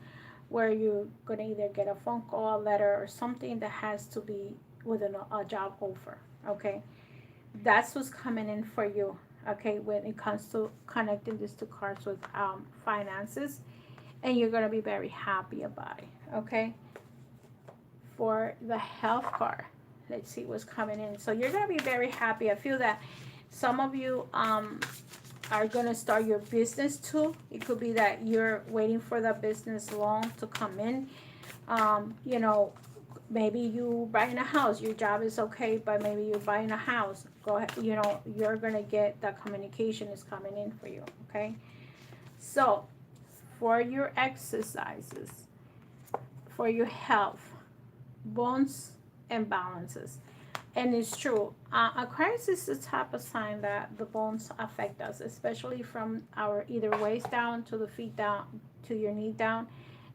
where you're going to either get a phone call, a letter, or something that has to be within a job offer. Okay, that's what's coming in for you. Okay, when it comes to connecting these two cards with finances, and you're going to be very happy about it. Okay, for the health card, let's see what's coming in. So you're going to be very happy. I feel that some of you are going to start your business too. It could be that you're waiting for the business loan to come in. You know, maybe you buying a house, your job is okay, but maybe you're buying a house. Go ahead, you know, you're going to get that communication is coming in for you. Okay, so for your exercises, for your health, bones and balances. And it's true. Aquarius is the type of sign that the bones affect us, especially from our either waist down to the feet down to your knee down.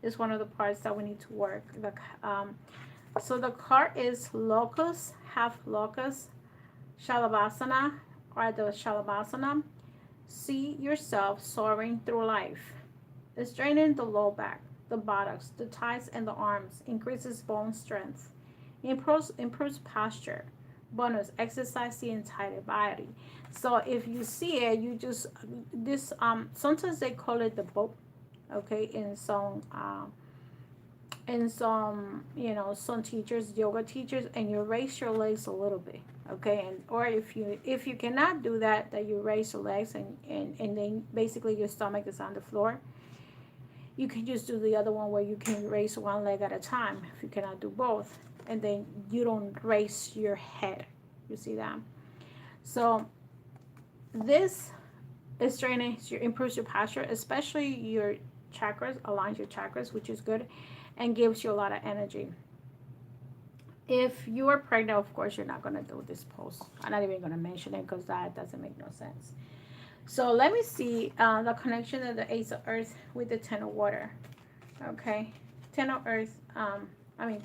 Is one of the parts that we need to work. So the card is locust, half locust, Shalabhasana, or the Shalabhasana. See yourself soaring through life. Straining the low back, the buttocks, the thighs, and the arms. Increases bone strength. Improves posture. Bonus, exercise the entire body. So if you see it, you just this sometimes they call it the boat, okay, in some you know some teachers, yoga teachers, and you raise your legs a little bit, okay, and or if you cannot do that, that you raise your legs and then basically your stomach is on the floor. You can just do the other one where you can raise one leg at a time if you cannot do both, and then you don't raise your head. You see that? So this is training your improves your posture, especially your chakras, aligns your chakras, which is good, and gives you a lot of energy. If you are pregnant, of course, you're not going to do this pose. I'm not even going to mention it because that doesn't make no sense. So let me see the connection of the Ace of Earth with the Ten of Water. Okay, Ten of Earth,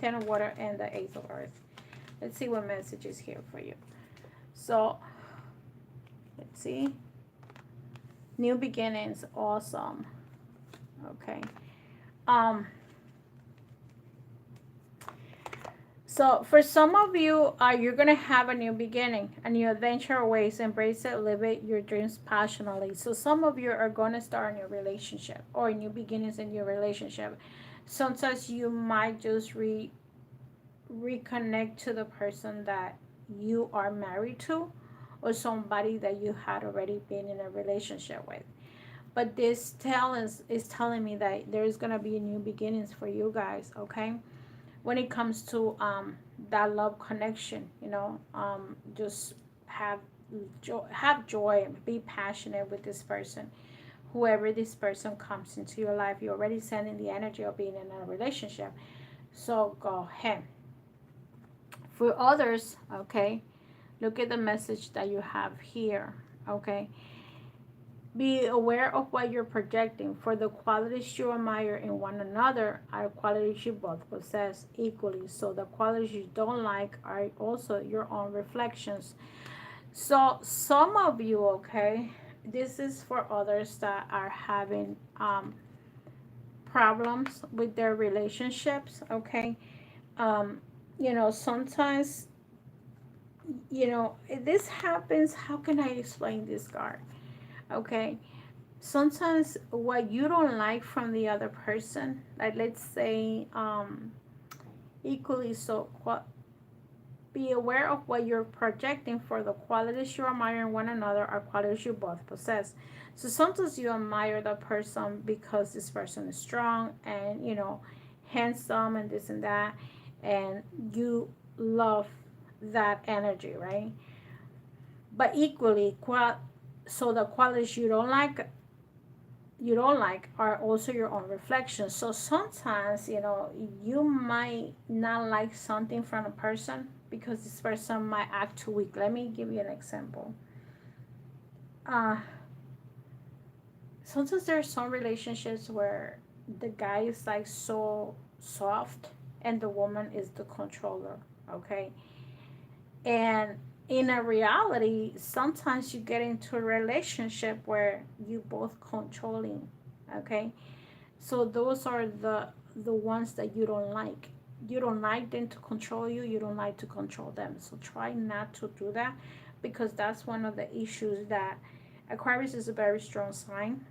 Ten of Water and the Ace of Earth. Let's see what message is here for you. So, let's see. New beginnings, awesome. Okay. So for some of you, you're going to have a new beginning, a new adventure awaits. Embrace it, live it, your dreams passionately. So some of you are going to start a new relationship or new beginnings in your relationship. Sometimes you might just reconnect to the person that you are married to or somebody that you had already been in a relationship with. But this is telling me that there's going to be new beginnings for you guys, okay? When it comes to that love connection, you know, just have joy, be passionate with this person. Whoever this person comes into your life, you're already sending the energy of being in a relationship. So go ahead. For others, okay, look at the message that you have here, okay? Be aware of what you're projecting, for the qualities you admire in one another are qualities you both possess equally. So the qualities you don't like are also your own reflections. So some of you, okay, this is for others that are having problems with their relationships, okay? You know, sometimes, you know, this happens. How can I explain this, card? Okay, sometimes what you don't like from the other person, like let's say equally so, be aware of what you're projecting, for the qualities you admire in one another are qualities you both possess. So sometimes you admire the person because this person is strong and, you know, handsome and this and that, and you love that energy, right? But equally, so the qualities you don't like are also your own reflections. So sometimes, you know, you might not like something from a person because this person might act too weak. Let me give you an example. sometimes there are some relationships where the guy is like so soft and the woman is the controller, okay? And in a reality, sometimes you get into a relationship where you both controlling, okay? So those are the ones that you don't like. You don't like them to control you, you don't like to control them. So try not to do that, because that's one of the issues that Aquarius is a very strong sign.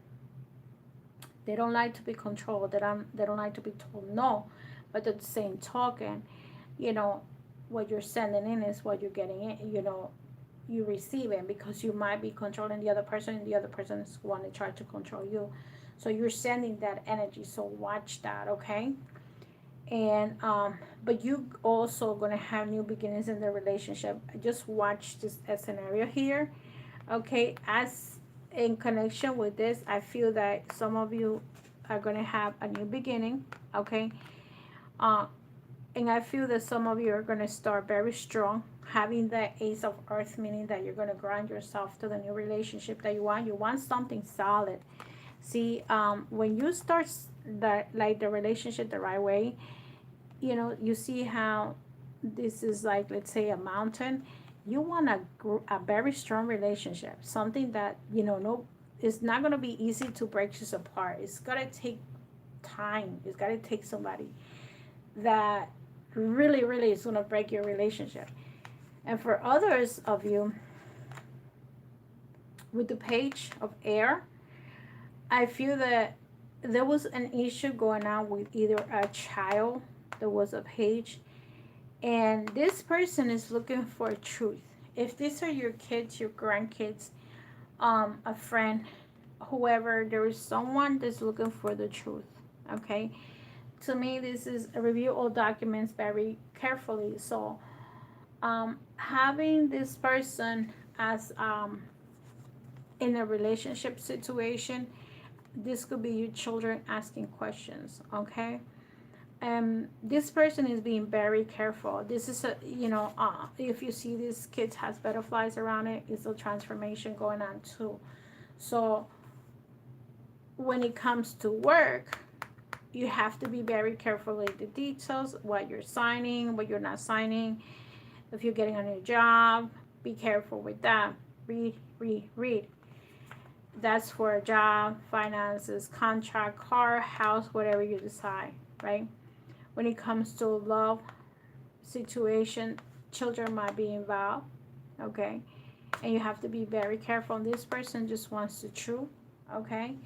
They don't like to be controlled. They don't like to be told no. But at the same token, you know, what you're sending in is what you're getting in, you receive it, because you might be controlling the other person and the other person is one to try to control you. So you're sending that energy. So watch that, okay? And but you also gonna have new beginnings in the relationship. Just watch this scenario here, okay? As in connection with this, I feel that some of you are gonna have a new beginning, okay? uh and I feel that some of you are going to start very strong, having the Ace of Earth, meaning that you're going to ground yourself to the new relationship that you want. You want something solid. See, when you start the relationship the right way, you see how this is like, let's say, a mountain. You want a very strong relationship, something that, no, it's not going to be easy to break this apart. It's going to take time. It's got to take somebody that really, really is going to break your relationship. And for others of you, with the Page of Air, I feel that there was an issue going on with either a child that was a page, and this person is looking for truth. If these are your kids, your grandkids, a friend, whoever, there is someone that's looking for the truth, okay? To me, this is review all documents very carefully. So having this person as in a relationship situation, this could be your children asking questions, okay? This person is being very careful. This is a, if you see this kid has butterflies around it, it's a transformation going on too. So when it comes to work, you have to be very careful with the details, what you're signing, what you're not signing. If you're getting a new job, be careful with that. Read, read, read. That's for a job, finances, contract, car, house, whatever you decide, right? When it comes to love situation, children might be involved, okay? And you have to be very careful. This person just wants the truth, okay?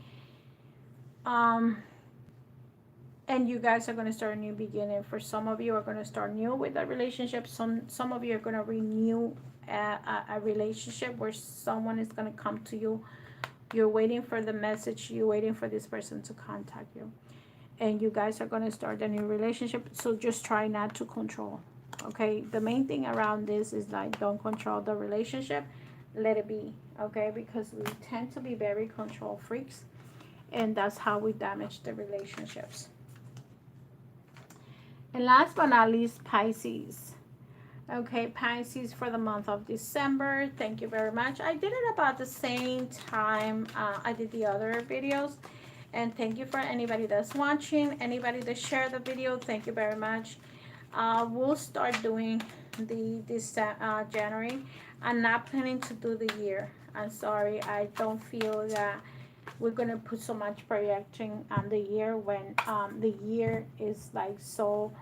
And you guys are going to start a new beginning. For some of you are going to start new with a relationship. Some of you are going to renew a relationship where someone is going to come to you. You're waiting for the message. You're waiting for this person to contact you. And you guys are going to start a new relationship. So just try not to control, okay? The main thing around this is like, don't control the relationship. Let it be, okay? Because we tend to be very control freaks. And that's how we damage the relationships. And last but not least, Pisces. Okay, Pisces for the month of December. Thank you very much. I did it about the same time I did the other videos. And thank you for anybody that's watching, anybody that shared the video. Thank you very much. We'll start doing this January. I'm not planning to do the year. I'm sorry. I don't feel that we're going to put so much projecting on the year when the year is like so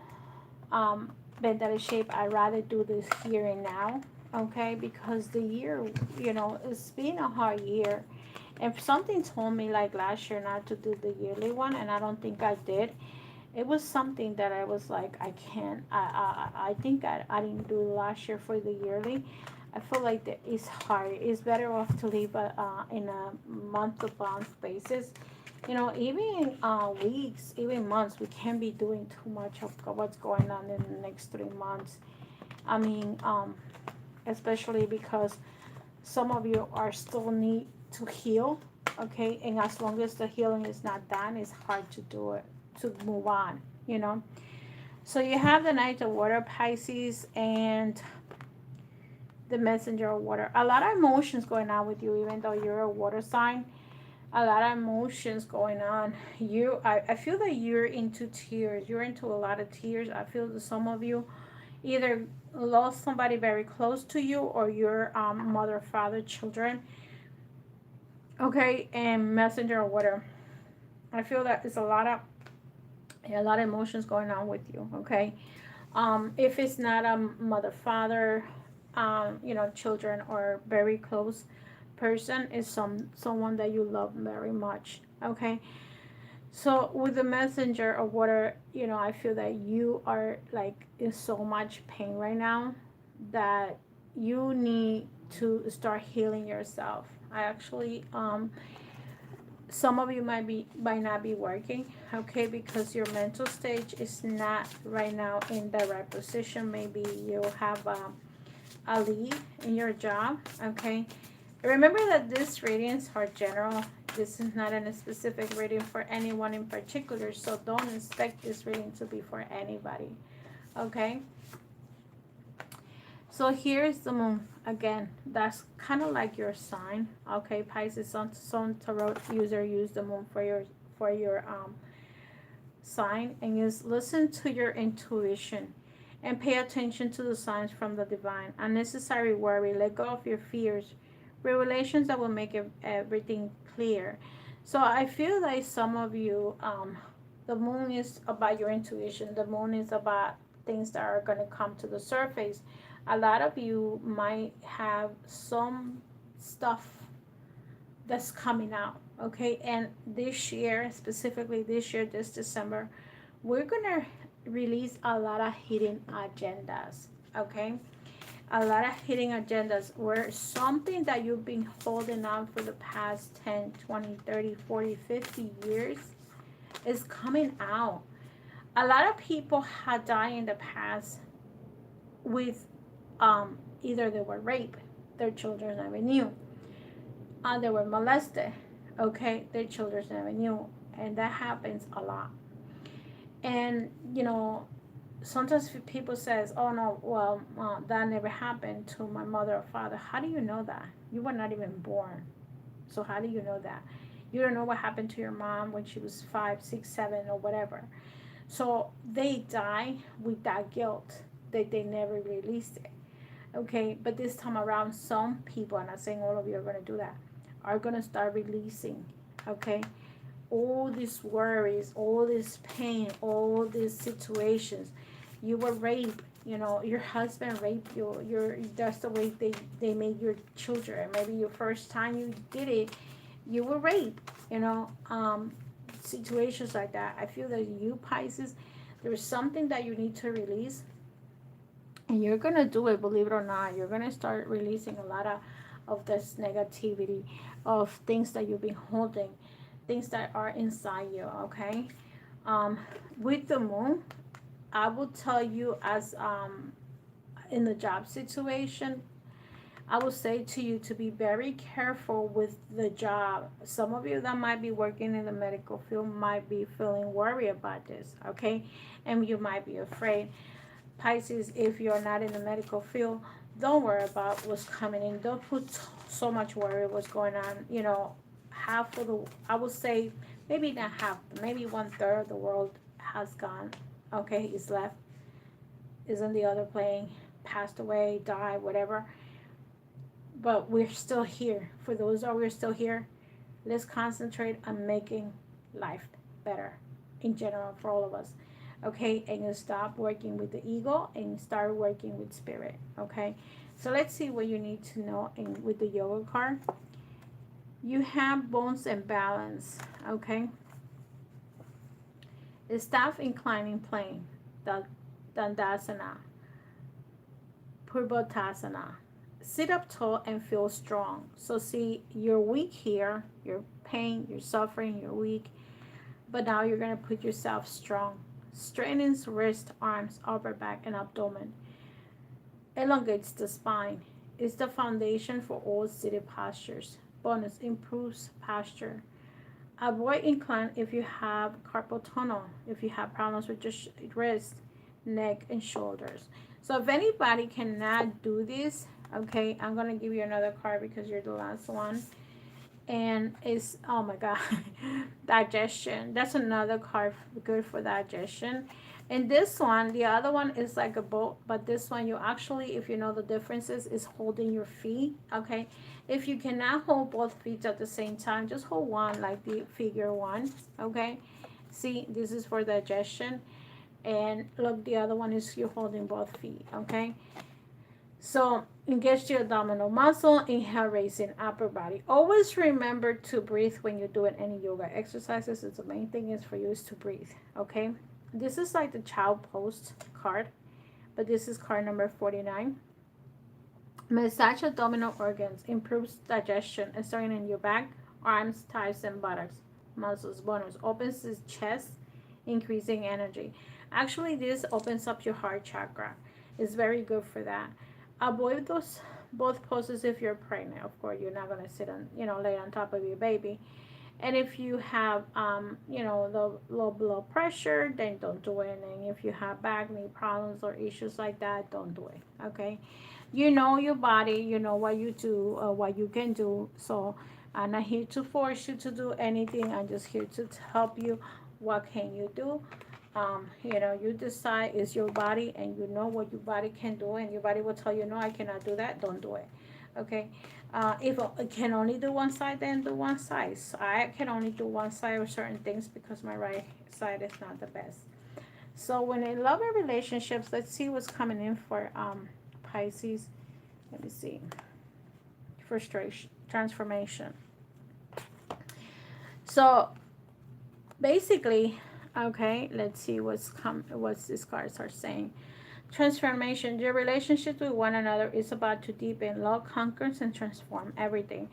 bent out of shape. I'd rather do this here and now, okay? Because the year, it's been a hard year. If something told me like last year not to do the yearly one, and I don't think I did, it was something that I was like, I can't. I think I didn't do last year for the yearly. I feel like that it's hard. It's better off to leave in a month-to-month basis. Even weeks, even months, we can't be doing too much of what's going on in the next 3 months. I mean, especially because some of you are still need to heal, okay? And as long as the healing is not done, it's hard to do it, to move on, So you have the Knight of Water, Pisces, and the Messenger of Water. A lot of emotions going on with you, even though you're a water sign. a lot of emotions going on. I feel that you're into tears. You're into a lot of tears. I feel that some of you either lost somebody very close to you, or your mother, father, children, okay, and messenger or whatever. I feel that it's a lot of emotions going on with you, okay. If it's not a mother, father, children, or very close person, is someone that you love very much, okay. So with the messenger or whatever, I feel that you are like in so much pain right now that you need to start healing yourself. I actually, some of you might not be working, okay, because your mental stage is not right now in the right position. Maybe you have a lead in your job, okay. Remember that these readings are general. This is not a specific reading for anyone in particular, so don't expect this reading to be for anybody, okay. So here's the moon again. That's kind of like your sign, okay. Pisces, some tarot user use the moon for your sign, and is listen to your intuition and pay attention to the signs from the divine. Unnecessary worry, let go of your fears, revelations that will make everything clear. So I feel like some of you, the moon is about your intuition. The moon is about things that are going to come to the surface. A lot of you might have some stuff that's coming out, okay. And this year, specifically this year, this December, we're gonna release a lot of hidden agendas, okay. A lot of hidden agendas where something that you've been holding on for the past 10, 20, 30, 40, 50 years is coming out. A lot of people had died in the past with either they were raped, their children never knew, they were molested, okay, their children never knew, and that happens a lot. And sometimes people says, oh no, well, that never happened to my mother or father. How do you know that? You were not even born. So how do you know that? You don't know what happened to your mom when she was 5, 6, 7, or whatever. So they die with that guilt that they never released it, okay. But this time around, some people, I'm not saying all of you are going to do that, are going to start releasing, okay, all these worries, all this pain, all these situations. You were raped, your husband raped you. That's the way they made your children. Maybe your first time you did it, you were raped, situations like that. I feel that you, Pisces, there's something that you need to release, and you're gonna do it, believe it or not. You're gonna start releasing a lot of this negativity, of things that you've been holding, things that are inside you, okay. With the moon, I will tell you, as in the job situation, I will say to you to be very careful with the job. Some of you that might be working in the medical field might be feeling worried about this, okay, and you might be afraid. Pisces, if you're not in the medical field, don't worry about what's coming in. Don't put so much worry what's going on. Half of the, I would say, maybe not half, maybe 1/3 of the world has gone. Okay, is left, is in the other plane, passed away, died, whatever. But we're still here. For those that we're still here, let's concentrate on making life better in general for all of us, okay. And you stop working with the ego and start working with spirit, okay. So let's see what you need to know. And with the yoga card, you have bones and balance, okay. The staff inclining plane, the Dandasana, Purvottasana. Sit up tall and feel strong. So see, you're weak here, you're pain, you're suffering, you're weak, but now you're going to put yourself strong. Straightens wrist, arms, upper back, and abdomen. Elongates the spine. It's the foundation for all seated postures. Bonus, improves posture. Avoid incline if you have carpal tunnel, if you have problems with your wrist, neck, and shoulders. So if anybody cannot do this, okay, I'm going to give you another card because you're the last one. and it's, oh my god, digestion. That's another card good for digestion. And this one, the other one is like a boat, but this one you actually, if you know the differences, is holding your feet. Okay, if you cannot hold both feet at the same time, just hold one, like the figure one. Okay, see, this is for digestion, and look, the other one is you holding both feet. Okay, so engage your abdominal muscle, inhale, raising upper body. Always remember to breathe when you're doing any yoga exercises. It's the main thing is for you is to breathe. Okay, this is like the child pose card, but this is card number 49. Massage abdominal organs, improves digestion, starting in your back, arms, thighs, and buttocks. Muscles, bones, opens the chest, increasing energy. Actually, this opens up your heart chakra. It's very good for that. Avoid those both poses if you're pregnant. Of course, you're not gonna sit on, lay on top of your baby. And if you have, the low blood pressure, then don't do it. And if you have back knee problems or issues like that, don't do it. Okay, you know your body, you know what you do, what you can do. So I'm not here to force you to do anything. I'm just here to help you. What can you do? You decide, is your body, and you know what your body can do, and your body will tell you, no, I cannot do that, don't do it. Okay, if I can only do one side, then do one side. So I can only do one side of certain things because my right side is not the best. So when in love and relationships, let's see what's coming in for Pisces. Let me see. Frustration, transformation. So basically, okay, let's see what these cards are saying. Transformation. Your relationship with one another is about to deepen. Love conquers and transform everything.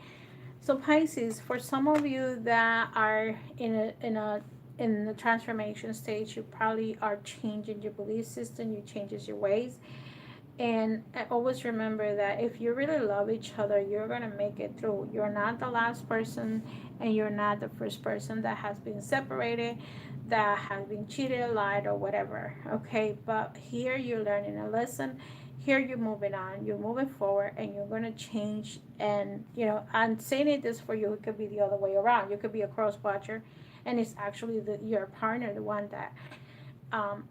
So Pisces, for some of you that are in the transformation stage, you probably are changing your belief system, you changes your ways. And I always remember that if you really love each other, you're going to make it through. You're not the last person, and you're not the first person that has been separated, that has been cheated, lied, or whatever. Okay, but here you're learning a lesson. Here you're moving on, you're moving forward, and you're going to change. And, I'm saying it this for you, it could be the other way around. You could be a cross watcher, and it's actually your partner, the one that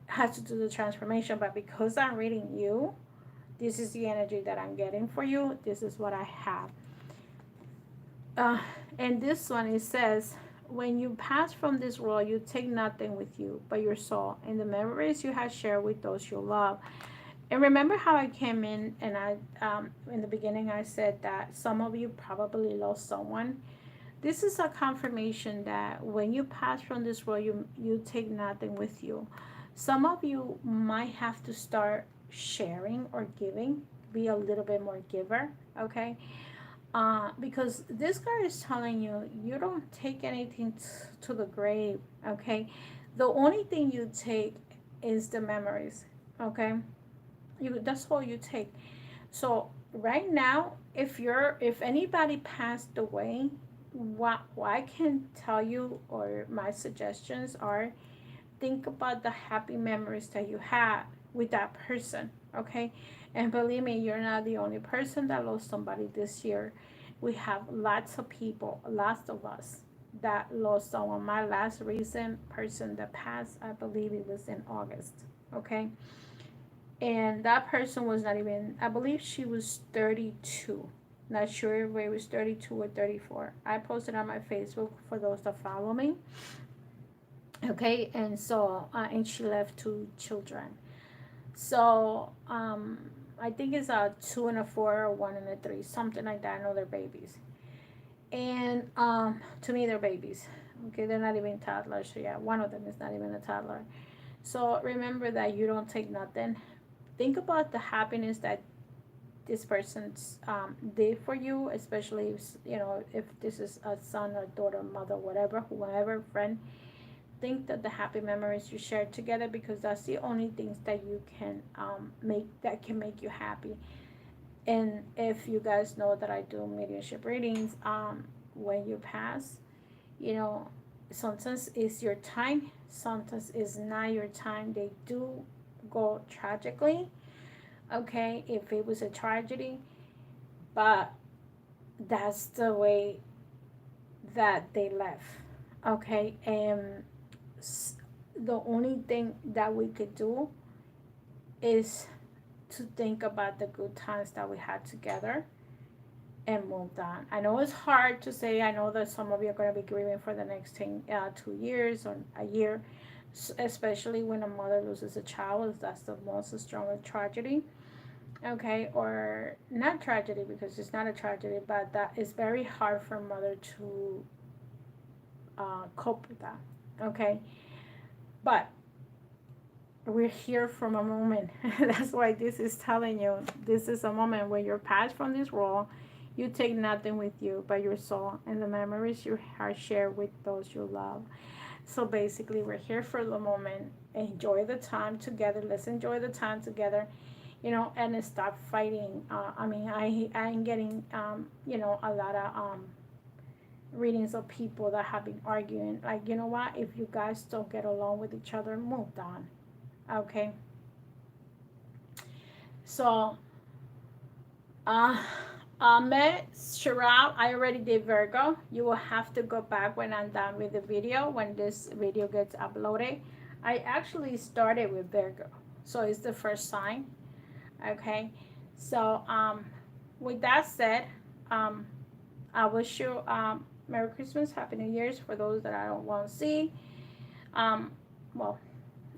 has to do the transformation. But because I'm reading you, this is the energy that I'm getting for you. This is what I have. And this one, it says, when you pass from this world, you take nothing with you but your soul and the memories you have shared with those you love. And remember how I came in and in the beginning, I said that some of you probably lost someone. This is a confirmation that when you pass from this world, you take nothing with you. Some of you might have to start sharing or giving, be a little bit more giver. Okay, because this card is telling you, you don't take anything to the grave. Okay, the only thing you take is the memories. Okay, that's all you take. So right now, if anybody passed away, what I can tell you, or my suggestions are, think about the happy memories that you had with that person. Okay, and believe me, you're not the only person that lost somebody this year. We have lots of people, lots of us that lost someone. My last recent person that passed, I believe it was in August. Okay, and that person was not even, I believe she was 32. Not sure if it was 32 or 34. I posted on my Facebook for those that follow me. Okay, and so and she left 2 children. So I think it's a 2 and a 4 or 1 and a 3, something like that. I know they're babies, and to me they're babies. Okay, they're not even toddlers. So yeah, one of them is not even a toddler. So remember that you don't take nothing. Think about the happiness that this person's did for you, especially if this is a son or daughter, mother, whatever, whoever, friend. Think that the happy memories you shared together, because that's the only things that you can make, that can make you happy. And if you guys know that I do mediumship readings, when you pass, sometimes it's your time, sometimes it's not your time. They do go tragically. Okay, if it was a tragedy, but that's the way that they left. Okay, and the only thing that we could do is to think about the good times that we had together and moved on. I know it's hard to say. I know that some of you are going to be grieving for the next 2 years or a year, especially when a mother loses a child. That's the most strongest tragedy. Okay, or not tragedy because it's not a tragedy, but that is very hard for a mother to cope with that. Okay, but we're here from a moment. That's why this is telling you this is a moment when you're passed from this world. You take nothing with you but your soul and the memories you have shared with those you love. So basically, we're here for the moment. Enjoy the time together. Let's enjoy the time together, and stop fighting. I'm getting, a lot of readings of people that have been arguing. Like, you know what? If you guys don't get along with each other, move on. Okay. So, uh, Ahmed Sharab, I already did Virgo. You will have to go back when I'm done with the video, when this video gets uploaded. I actually started with Virgo, so it's the first sign. Okay. So, with that said, I wish you Merry Christmas, Happy New Year's for those that I don't want to see. Um, well,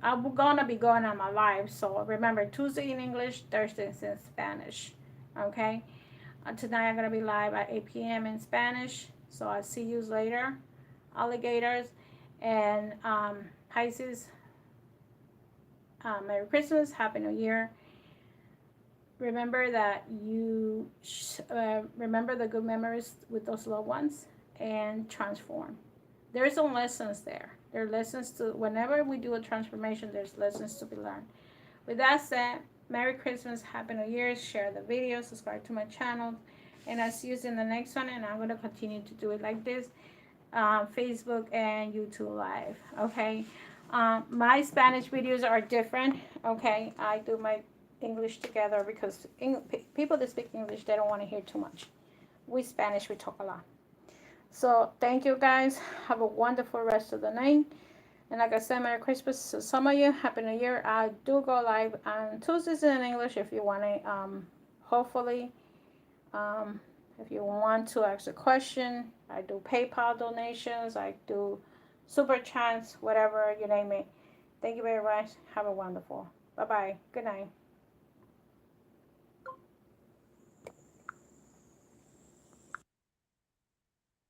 I'm gonna be going on my live, so remember Tuesday in English, Thursdays in Spanish. Okay. Tonight I'm gonna be live at 8 p.m. in Spanish. So I'll see you later, alligators, and Pisces. Merry Christmas, Happy New Year. Remember that you remember the good memories with those loved ones and transform. There's some lessons there. There are lessons to, whenever we do a transformation, there's lessons to be learned. With that said, Merry Christmas, Happy New Year, share the video, subscribe to my channel, and I'll see you in the next one, and I'm going to continue to do it like this, Facebook and YouTube Live, okay? My Spanish videos are different, okay? I do my English together because people that speak English, they don't want to hear too much. We Spanish, we talk a lot. So thank you guys. Have a wonderful rest of the night. And like I said, Merry Christmas to some of you. Happy New Year. I do go live on Tuesdays in English if you want to, hopefully, if you want to ask a question. I do PayPal donations. I do super chats, whatever you name it. Thank you very much. Have a wonderful. Bye-bye. Good night.